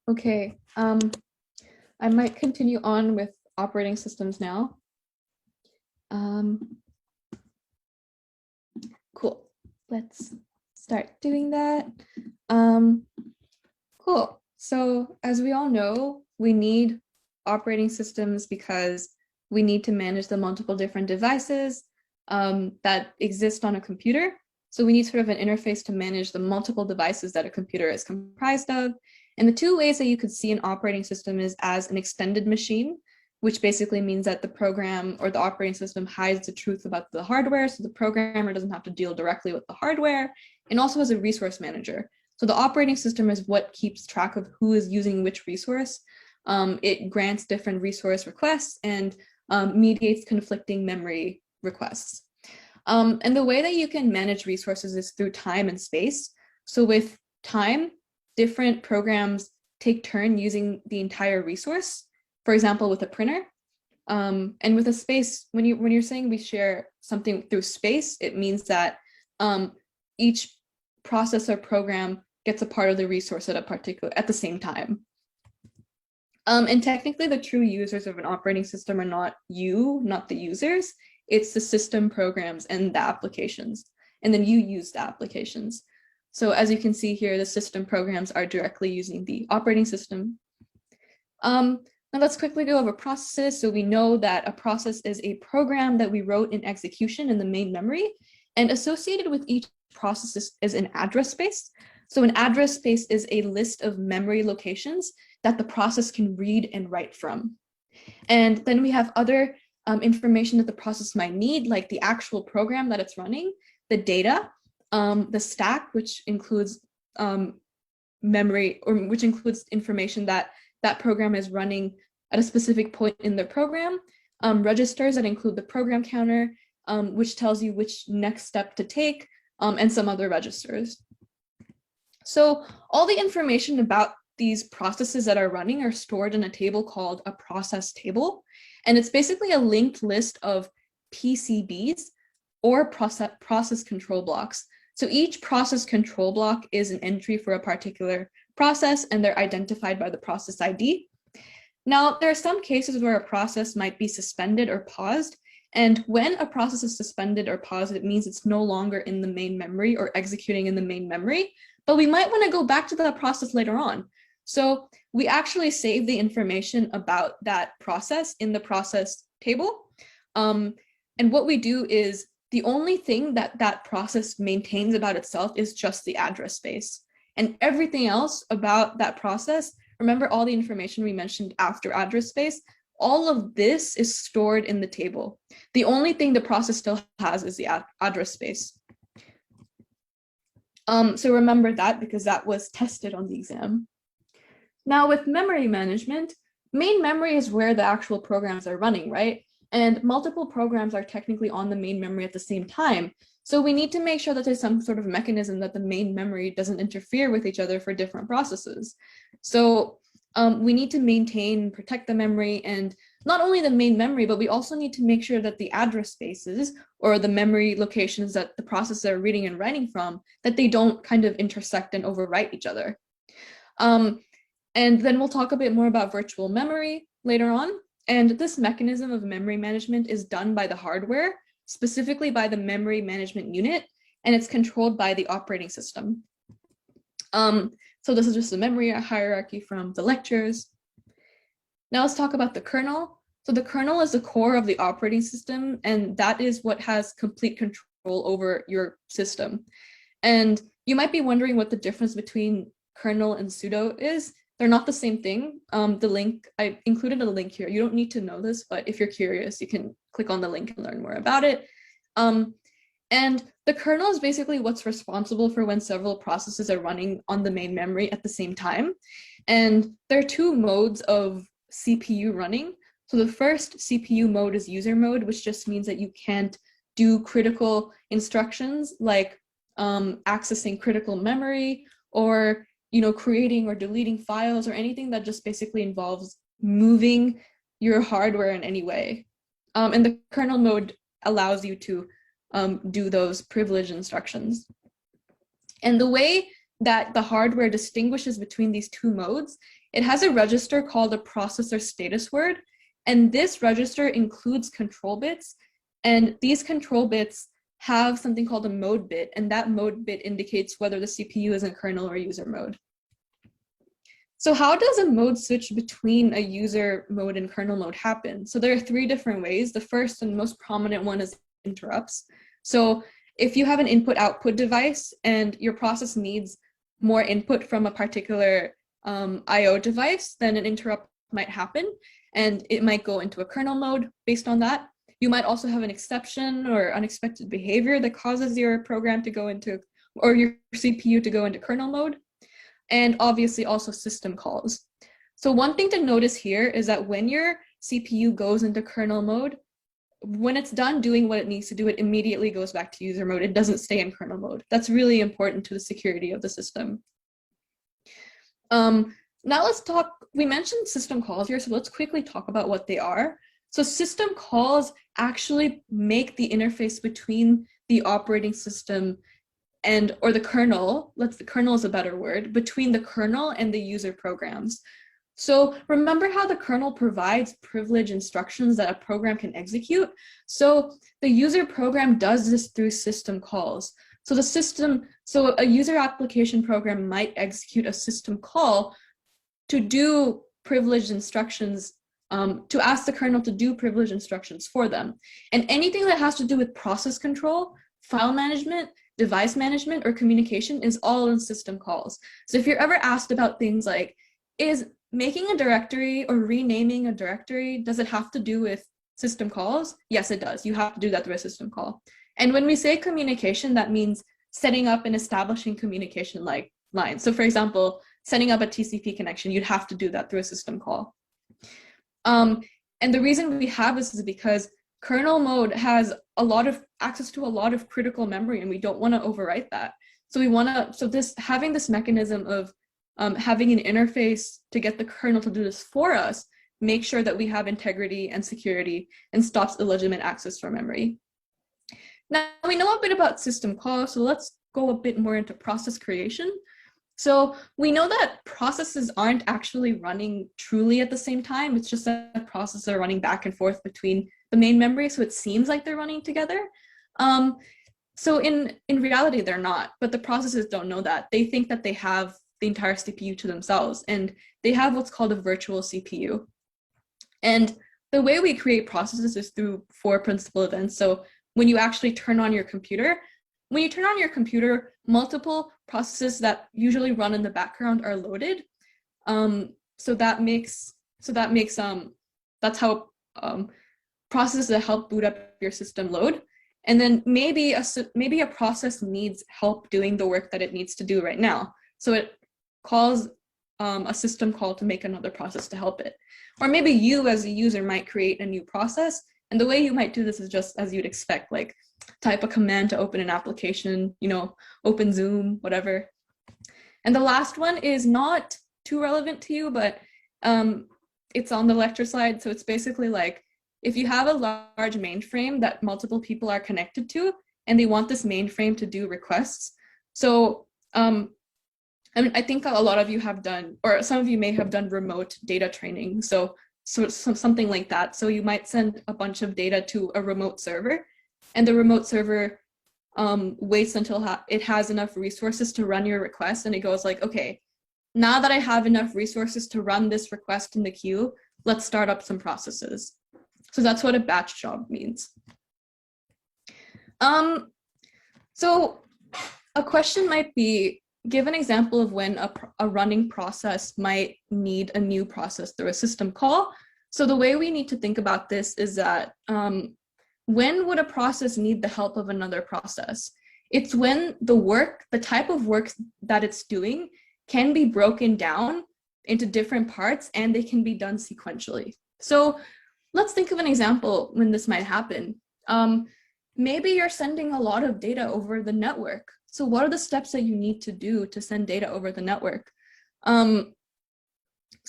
Okay, I might continue on with operating systems now. Cool, let's start doing that. Cool, so as we all know, we need operating systems because we need to manage the multiple different devices that exist on a computer. So we need sort of an interface to manage the multiple devices that a computer is comprised of. And the two ways that you could see an operating system is as an extended machine, which basically means that the program or the operating system hides the truth about the hardware, so the programmer doesn't have to deal directly with the hardware, and also as a resource manager. So the operating system is what keeps track of who is using which resource. It grants different resource requests and mediates conflicting memory requests. And the way that you can manage resources is through time and space. So with time, different programs take turn using the entire resource. For example, with a printer, and with a space, when you're saying we share something through space, it means that each process or program gets a part of the resource at the same time. And technically, the true users of an operating system are not the users. It's the system programs and the applications, and then you use the applications. So as you can see here, the system programs are directly using the operating system. Now let's quickly go over processes. So we know that a process is a program that we wrote in execution in the main memory, and associated with each process is an address space. So an address space is a list of memory locations that the process can read and write from. And then we have other information that the process might need, like the actual program that it's running, the data, the stack, which includes memory, or which includes information that that program is running at a specific point in the program, registers that include the program counter, which tells you which next step to take, and some other registers. So all the information about these processes that are running are stored in a table called a process table. And it's basically a linked list of PCBs, or process control blocks. So each process control block is an entry for a particular process, and they're identified by the process ID. Now, there are some cases where a process might be suspended or paused. And when a process is suspended or paused, it means it's no longer in the main memory or executing in the main memory, but we might want to go back to that process later on. So we actually save the information about that process in the process table. And what we do is the only thing that that process maintains about itself is just the address space. And everything else about that process, remember all the information we mentioned after address space, all of this is stored in the table. The only thing the process still has is the address space. So remember that, because that was tested on the exam. Now with memory management, main memory is where the actual programs are running, right? And multiple programs are technically on the main memory at the same time. So we need to make sure that there's some sort of mechanism that the main memory doesn't interfere with each other for different processes. So we need to maintain and protect the memory, and not only the main memory, but we also need to make sure that the address spaces, or the memory locations that the processes are reading and writing from, that they don't kind of intersect and overwrite each other. And then we'll talk a bit more about virtual memory later on. And this mechanism of memory management is done by the hardware, specifically by the memory management unit, and it's controlled by the operating system. So this is just a memory hierarchy from the lectures. Now let's talk about the kernel. So the kernel is the core of the operating system, and that is what has complete control over your system. And you might be wondering what the difference between kernel and sudo is. They're not the same thing. The link, I included a link here. You don't need to know this, but if you're curious, you can click on the link and learn more about it. And the kernel is basically what's responsible for when several processes are running on the main memory at the same time. And there are two modes of CPU running. So the first CPU mode is user mode, which just means that you can't do critical instructions like accessing critical memory, or creating or deleting files, or anything that just basically involves moving your hardware in any way. And the kernel mode allows you to do those privileged instructions. And the way that the hardware distinguishes between these two modes it has a register called a processor status word. And this register includes control bits. And these control bits have something called a mode bit. And that mode bit indicates whether the CPU is in kernel or user mode. So how does a mode switch between a user mode and kernel mode happen? So there are 3 different ways. The first and most prominent one is interrupts. So if you have an input-output device and your process needs more input from a particular I/O device, then an interrupt might happen, and it might go into a kernel mode based on that. You might also have an exception or unexpected behavior that causes your program to go into, or your CPU to go into kernel mode. And obviously also system calls. So one thing to notice here is that when your CPU goes into kernel mode, when it's done doing what it needs to do, it immediately goes back to user mode. It doesn't stay in kernel mode. That's really important to the security of the system. Now let's talk, we mentioned system calls here, so let's quickly talk about what they are. So system calls actually make the interface between the operating system or the kernel, the kernel is a better word, between the kernel and the user programs. So remember how the kernel provides privilege instructions that a program can execute? So the user program does this through system calls. So a user application program might execute a system call to do privileged instructions, to ask the kernel to do privileged instructions for them. And anything that has to do with process control, file management, device management, or communication is all in system calls. So if you're ever asked about things like, is making a directory or renaming a directory, does it have to do with system calls? Yes, it does. You have to do that through a system call. And when we say communication, that means setting up and establishing communication like lines. So for example, setting up a TCP connection, you'd have to do that through a system call. And the reason we have this is because kernel mode has a lot of access to a lot of critical memory, and we don't want to overwrite that. So having this mechanism of having an interface to get the kernel to do this for us, make sure that we have integrity and security and stops illegitimate access for memory. Now we know a bit about system calls, so let's go a bit more into process creation. So we know that processes aren't actually running truly at the same time. It's just that processes are running back and forth between the main memory, so it seems like they're running together. So in reality, they're not, but the processes don't know that. They think that they have the entire CPU to themselves, and they have what's called a virtual CPU. And the way we create processes is through 4 principal events. So when you actually turn on your computer, multiple processes that usually run in the background are loaded. That's how processes that help boot up your system load. And then maybe a process needs help doing the work that it needs to do right now. So it calls a system call to make another process to help it. Or maybe you as a user might create a new process. And the way you might do this is just as you'd expect, like type a command to open an application, open Zoom, whatever. And the last one is not too relevant to you, but it's on the lecture slide. So it's basically like, if you have a large mainframe that multiple people are connected to, and they want this mainframe to do requests. So I think a lot of you have done, or some of you may have done remote data training. So something like that. So you might send a bunch of data to a remote server, and the remote server waits until it has enough resources to run your request. And it goes like, okay, now that I have enough resources to run this request in the queue, let's start up some processes. So that's what a batch job means. So a question might be, give an example of when a running process might need a new process through a system call. So the way we need to think about this is that when would a process need the help of another process? It's when the type of work that it's doing can be broken down into different parts, and they can be done sequentially. So let's think of an example when this might happen. Maybe you're sending a lot of data over the network. So what are the steps that you need to do to send data over the network? So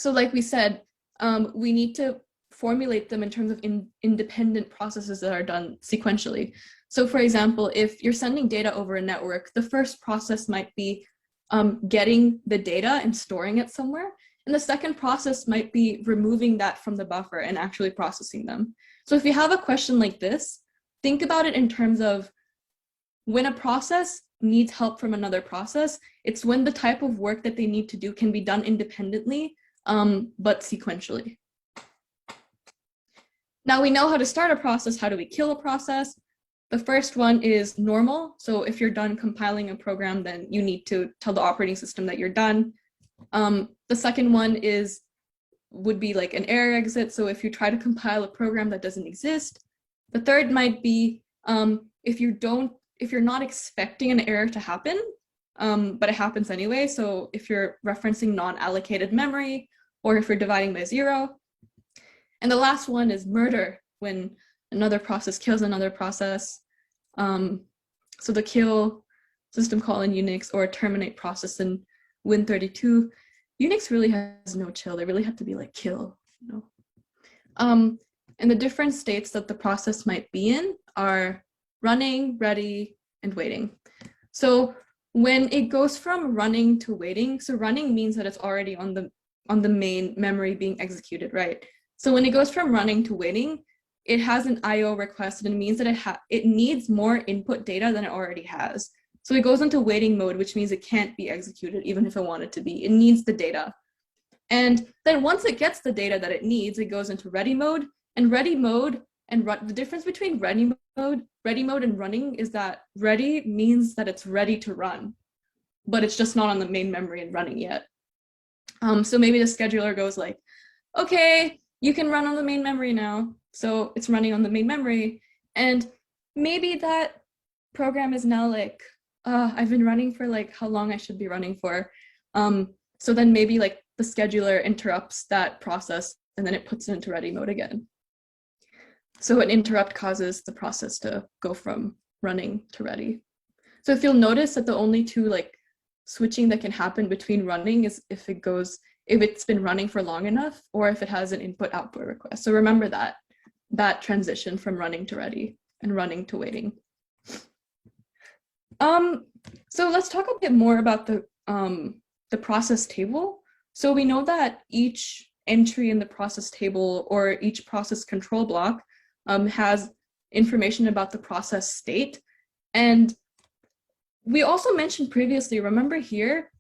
like we said, we need to formulate them in terms of independent processes that are done sequentially. So for example, if you're sending data over a network, the first process might be getting the data and storing it somewhere. And the second process might be removing that from the buffer and actually processing them. So if you have a question like this, think about it in terms of when a process needs help from another process, it's when the type of work that they need to do can be done independently, but sequentially. Now we know how to start a process. How do we kill a process? The first one is normal. So if you're done compiling a program, then you need to tell the operating system that you're done. The second one would be like an error exit. So if you try to compile a program that doesn't exist. The third might be if you're not expecting an error to happen, but it happens anyway. So if you're referencing non-allocated memory, or if you're dividing by 0. And the last one is murder, when another process kills another process. So the kill system call in Unix or terminate process in Win32. Unix really has no chill. They really have to be like kill, you know. And the different states that the process might be in are running, ready, and waiting. So when it goes from running to waiting, so running means that it's already on the main memory being executed, right? So when it goes from running to waiting, it has an IO request, and it means that it needs more input data than it already has. So it goes into waiting mode, which means it can't be executed even if it wanted to be. It needs the data. And then once it gets the data that it needs, it goes into ready mode. And ready mode and the difference between ready mode and running is that ready means that it's ready to run, but it's just not on the main memory and running yet. So maybe the scheduler goes like, okay, you can run on the main memory now. So it's running on the main memory. And maybe that program is now like, I've been running for like how long I should be running for. So then maybe like the scheduler interrupts that process and then it puts it into ready mode again. So an interrupt causes the process to go from running to ready. So if you'll notice that the only two like switching that can happen between running is if it's been running for long enough or if it has an input output request. So remember that transition from running to ready and running to waiting. So let's talk a bit more about the process table. So we know that each entry in the process table or each process control block has information about the process state. And we also mentioned previously, remember here,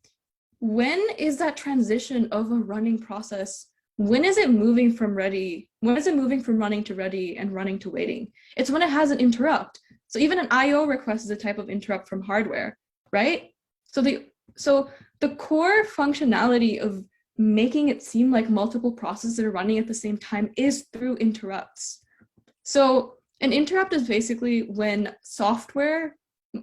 when is that transition of a running process? When is it moving from running to ready and running to waiting? It's when it has an interrupt. So even an IO request is a type of interrupt from hardware, right? So the core functionality of making it seem like multiple processes are running at the same time is through interrupts. So an interrupt is basically when software,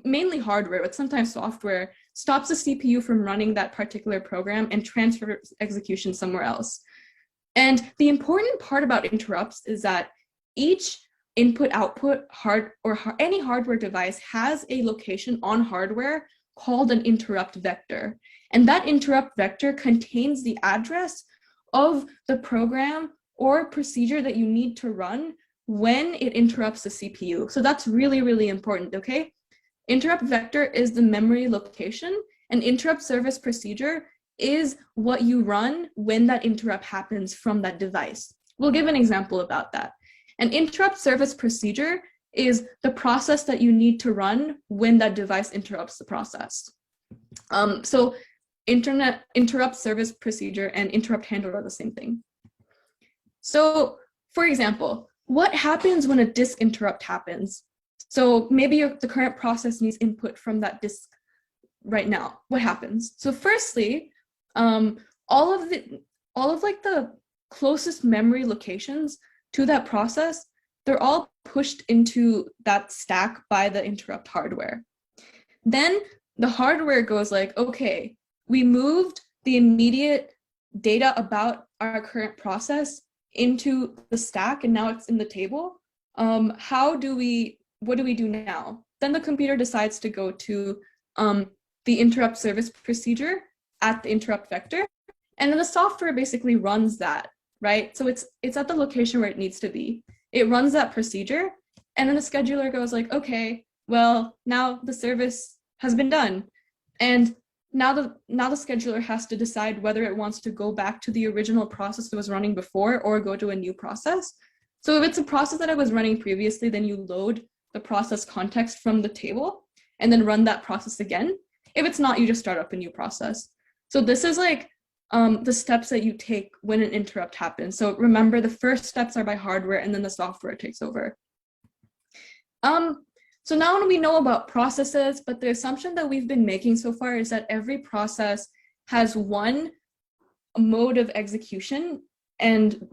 mainly hardware, but sometimes software, stops the CPU from running that particular program and transfers execution somewhere else. And the important part about interrupts is that each input-output any hardware device has a location on hardware called an interrupt vector. And that interrupt vector contains the address of the program or procedure that you need to run when it interrupts the CPU. So that's really, really important, okay? Interrupt vector is the memory location, and interrupt service procedure is what you run when that interrupt happens from that device. We'll give an example about that. An interrupt service procedure is the process that you need to run when that device interrupts the process. So interrupt service procedure and interrupt handler are the same thing. So for example, what happens when a disk interrupt happens? So maybe the current process needs input from that disk right now. What happens? So firstly, all of like the closest memory locations to that process, they're all pushed into that stack by the interrupt hardware. Then the hardware goes like, okay, we moved the immediate data about our current process into the stack and now it's in the table. What do we do now? Then the computer decides to go to the interrupt service procedure at the interrupt vector. And then the software basically runs that, right? So it's at the location where it needs to be. It runs that procedure. And then the scheduler goes like, okay, well, now the service has been done. And now the scheduler has to decide whether it wants to go back to the original process that was running before or go to a new process. So if it's a process that I was running previously, then you load the process context from the table and then run that process again. If it's not, you just start up a new process. So this is like the steps that you take when an interrupt happens. So remember, the first steps are by hardware and then the software takes over. So now we know about processes, but the assumption that we've been making so far is that every process has one mode of execution, and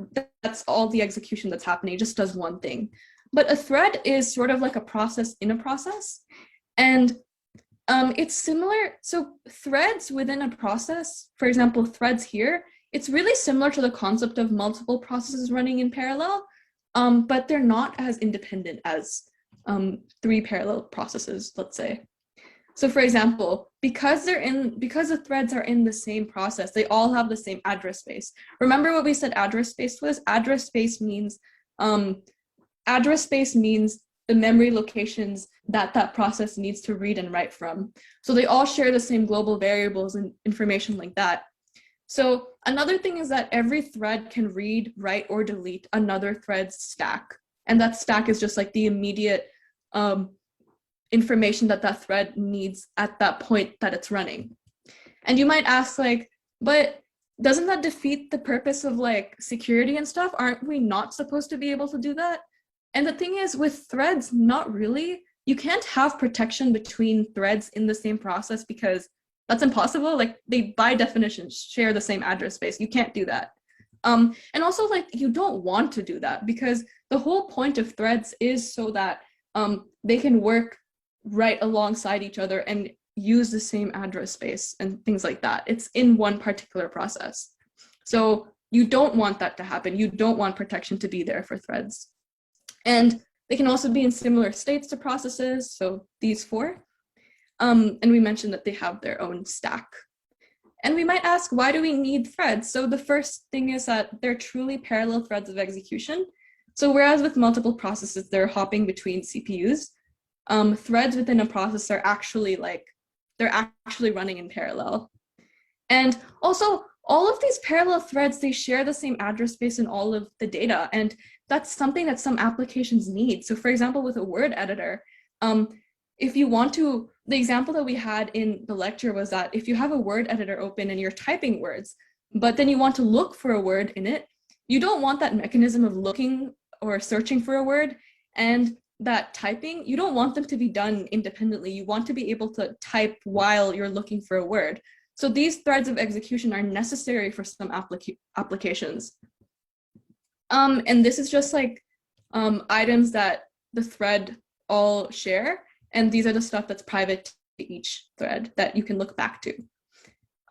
that's all the execution that's happening. It just does one thing. But a thread is sort of like a process in a process. And it's similar. So threads within a process, for example, threads here, it's really similar to the concept of multiple processes running in parallel, but they're not as independent as 3 parallel processes, let's say. So for example, because the threads are in the same process, they all have the same address space. Remember what we said address space was? Address space means the memory locations that process needs to read and write from. So they all share the same global variables and information like that. So another thing is that every thread can read, write, or delete another thread's stack. And that stack is just like the immediate information that thread needs at that point that it's running. And you might ask, like, but doesn't that defeat the purpose of like security and stuff? Aren't we not supposed to be able to do that? And the thing is, with threads, not really. You can't have protection between threads in the same process because that's impossible. Like, they by definition share the same address space. You can't do that. And also, like, you don't want to do that because the whole point of threads is so that they can work right alongside each other and use the same address space and things like that. It's in one particular process. So you don't want that to happen. You don't want protection to be there for threads. And they can also be in similar states to processes, so these 4. And we mentioned that they have their own stack. And we might ask, why do we need threads? So the first thing is that they're truly parallel threads of execution. So whereas with multiple processes, they're hopping between CPUs, threads within a process are actually they're actually running in parallel. And also, all of these parallel threads, they share the same address space in all of the data. And that's something that some applications need. So for example, with a word editor, if you want to, the example that we had in the lecture was that if you have a word editor open and you're typing words, but then you want to look for a word in it, you don't want that mechanism of looking or searching for a word and that typing, you don't want them to be done independently. You want to be able to type while you're looking for a word. So these threads of execution are necessary for some applications. And this is just like items that the thread all share. And these are the stuff that's private to each thread that you can look back to.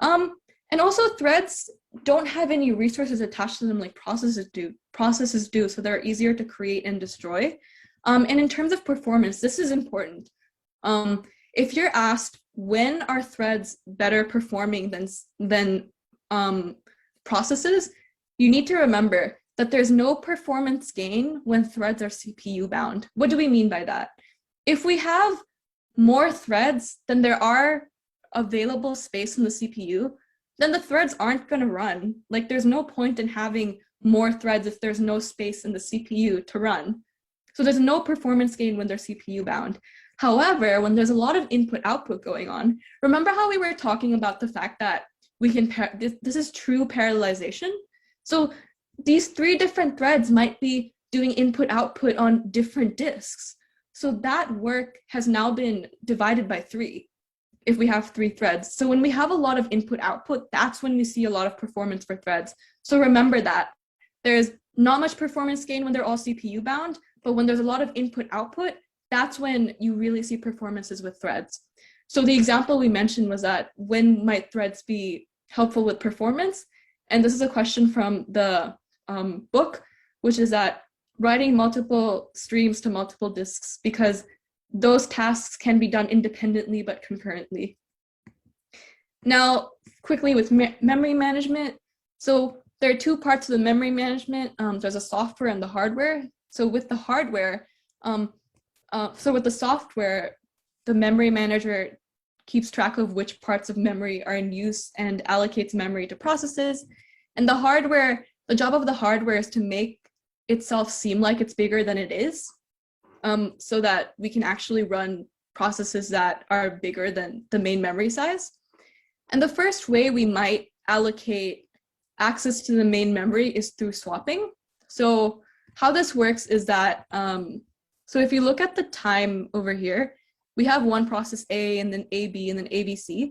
And also threads don't have any resources attached to them like processes do, so they're easier to create and destroy. And in terms of performance, this is important. If you're asked, when are threads better performing than processes, you need to remember that there's no performance gain when threads are CPU bound. What do we mean by that? If we have more threads than there are available space in the CPU, then the threads aren't going to run. Like, there's no point in having more threads if there's no space in the CPU to run. So there's no performance gain when they're CPU bound. However, when there's a lot of input-output going on, remember how we were talking about the fact that we can this is true parallelization? So these 3 different threads might be doing input-output on different disks. So that work has now been divided by 3 if we have 3 threads. So when we have a lot of input-output, that's when we see a lot of performance for threads. So remember that. There's not much performance gain when they're all CPU bound, but when there's a lot of input-output, that's when you really see performances with threads. So the example we mentioned was that when might threads be helpful with performance? And this is a question from the book, which is that writing multiple streams to multiple disks, because those tasks can be done independently but concurrently. Now, quickly with memory management. So there are 2 parts of the memory management. There's a software and the hardware. So with the hardware, with the software, the memory manager keeps track of which parts of memory are in use and allocates memory to processes. And the hardware, the job of the hardware is to make itself seem like it's bigger than it is, so that we can actually run processes that are bigger than the main memory size. And the first way we might allocate access to the main memory is through swapping. So how this works is that, so if you look at the time over here, we have one process A and then AB and then ABC,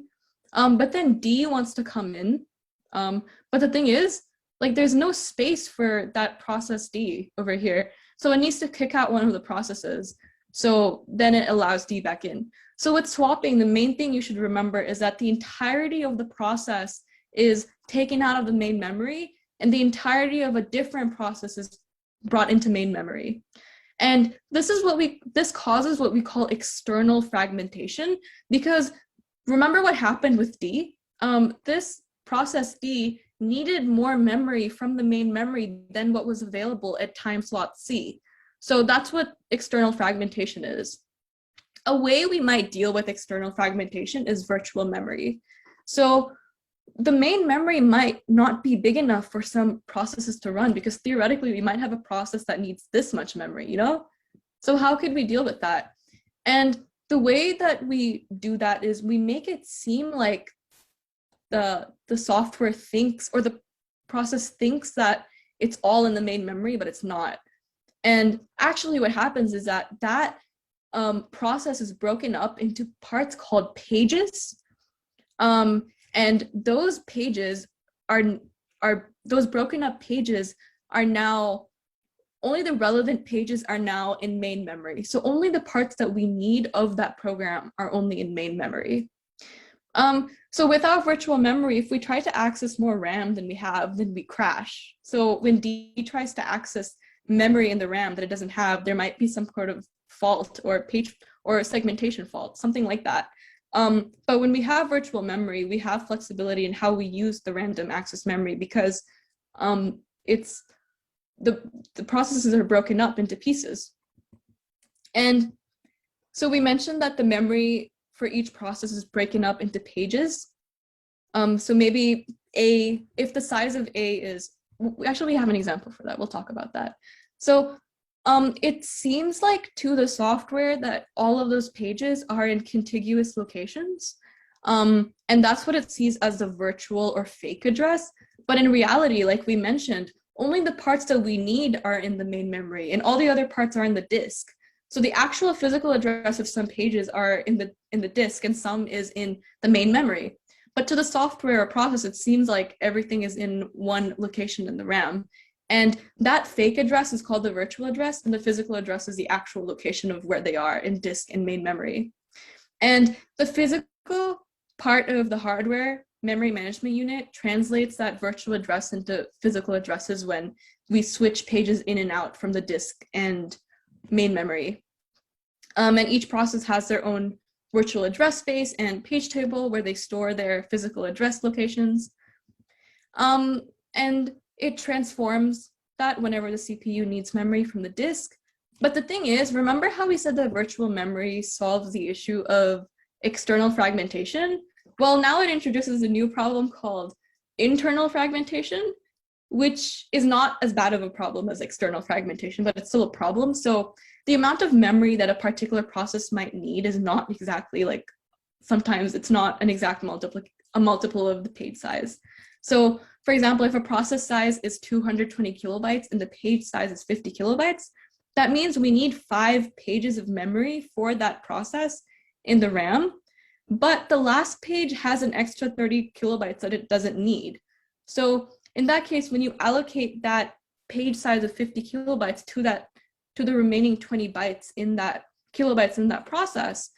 but then D wants to come in. But the thing is, like, there's no space for that process D over here. So it needs to kick out one of the processes. So then it allows D back in. So with swapping, the main thing you should remember is that the entirety of the process is taken out of the main memory, and the entirety of a different process is brought into main memory. And this causes what we call external fragmentation, because remember what happened with D? This process D needed more memory from the main memory than what was available at time slot C. So that's what external fragmentation is. A way we might deal with external fragmentation is virtual memory. So the main memory might not be big enough for some processes to run, because theoretically we might have a process that needs this much memory, you know? So how could we deal with that? And the way that we do that is we make it seem like the software thinks, or the process thinks, that it's all in the main memory, but it's not. And actually what happens is that process is broken up into parts called pages. And those pages those broken up pages are now, only the relevant pages are now in main memory. So only the parts that we need of that program are only in main memory. So without virtual memory, if we try to access more RAM than we have, then we crash. So when D tries to access memory in the RAM that it doesn't have, there might be some sort of fault or page or segmentation fault, something like that. But when we have virtual memory, we have flexibility in how we use the random access memory, because it's the processes are broken up into pieces. And so we mentioned that the memory for each process is broken up into pages. So maybe if the size of A is, actually we have an example for that, we'll talk about that. So it seems like to the software that all of those pages are in contiguous locations. And that's what it sees as the virtual or fake address. But in reality, like we mentioned, only the parts that we need are in the main memory, and all the other parts are in the disk. So the actual physical address of some pages are in the disk, and some is in the main memory. But to the software or process, it seems like everything is in one location in the RAM. And that fake address is called the virtual address, and the physical address is the actual location of where they are in disk and main memory. And the physical part of the hardware memory management unit translates that virtual address into physical addresses when we switch pages in and out from the disk and main memory. And each process has their own virtual address space and page table where they store their physical address locations. And it transforms that whenever the CPU needs memory from the disk. But the thing is, remember how we said that virtual memory solves the issue of external fragmentation? Well, now it introduces a new problem called internal fragmentation, which is not as bad of a problem as external fragmentation, but it's still a problem. So the amount of memory that a particular process might need is not exactly like, sometimes it's not an exact multiple of the page size. So for example, if a process size is 220 kilobytes and the page size is 50 kilobytes, that means we need 5 pages of memory for that process in the RAM, but the last page has an extra 30 kilobytes that it doesn't need. So in that case, when you allocate that page size of 50 kilobytes to the remaining 20 bytes in that kilobytes in that process,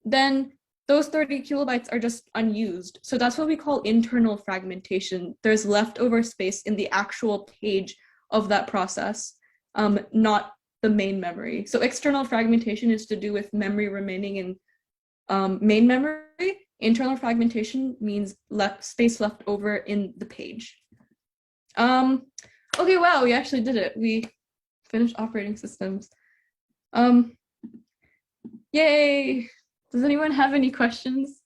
then those 30 kilobytes are just unused. So that's what we call internal fragmentation. There's leftover space in the actual page of that process, not the main memory. So external fragmentation is to do with memory remaining in main memory. Internal fragmentation means space left over in the page. Okay, wow, we actually did it. We finished operating systems. Yay! Does anyone have any questions?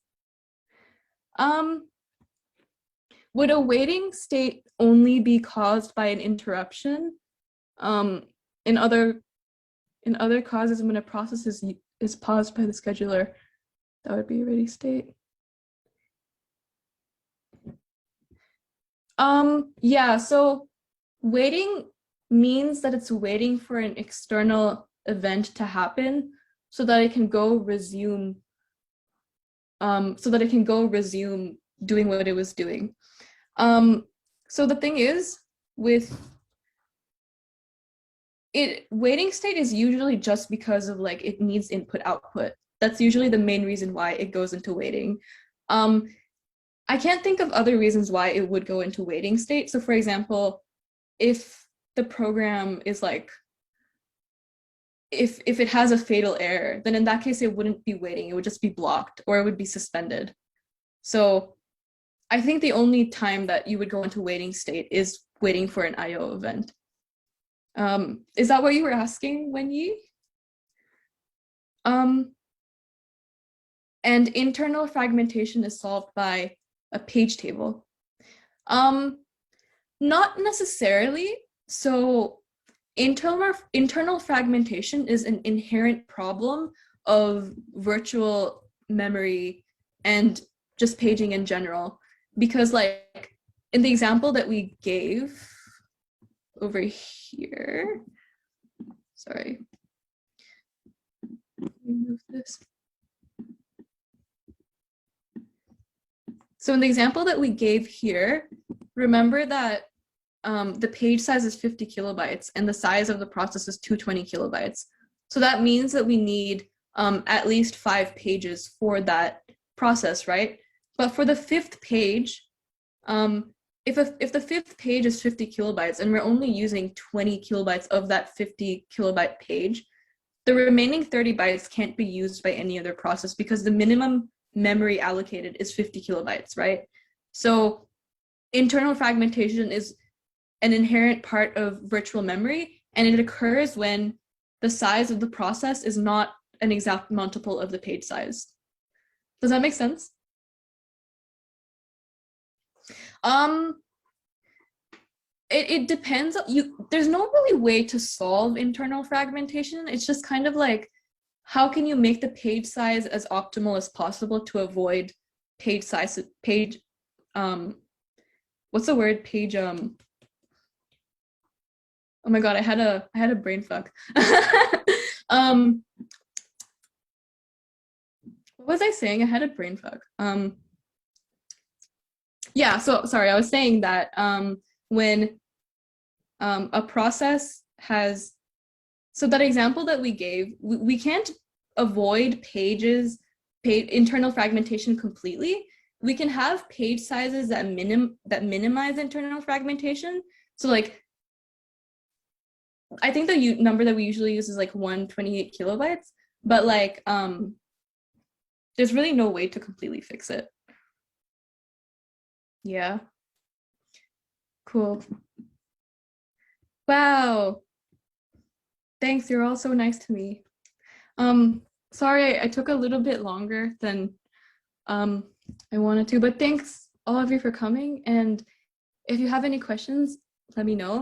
Would a waiting state only be caused by an interruption? In other causes, when a process is paused by the scheduler, that would be a ready state. Yeah, so waiting means that it's waiting for an external event to happen so that it can go resume doing what it was doing. So the thing is, with it, waiting state is usually just because of like it needs input output. That's usually the main reason why it goes into waiting. I can't think of other reasons why it would go into waiting state. So for example, if the program is like, if it has a fatal error, then in that case, it wouldn't be waiting, it would just be blocked or it would be suspended. So I think the only time that you would go into waiting state is waiting for an IO event. Is that what you were asking, Wenyi? And internal fragmentation is solved by a page table. Not necessarily. So internal fragmentation is an inherent problem of virtual memory and just paging in general. Because like in the example that we gave over here, sorry, let me move this. So in the example that we gave here, remember that the page size is 50 kilobytes and the size of the process is 220 kilobytes. So that means that we need at least 5 pages for that process, right? But for the 5th page, if the 5th page is 50 kilobytes and we're only using 20 kilobytes of that 50 kilobyte page, the remaining 30 bytes can't be used by any other process because the minimum memory allocated is 50 kilobytes, right? So internal fragmentation is an inherent part of virtual memory, and it occurs when the size of the process is not an exact multiple of the page size. Does that make sense? It depends. There's no really way to solve internal fragmentation. It's just kind of like, how can you make the page size as optimal as possible to avoid page size, what's the word? Page, oh my God, I had a brain fuck. What was I saying? I had a brain fuck. Yeah, so sorry, I was saying that when a process has, so that example that we gave, we can't avoid internal fragmentation completely. We can have page sizes that minimize internal fragmentation. So like, I think the number that we usually use is like 128 kilobytes, but like, there's really no way to completely fix it. Yeah. Cool. Wow. Thanks, you're all so nice to me. Sorry, I took a little bit longer than I wanted to, but thanks all of you for coming. And if you have any questions, let me know.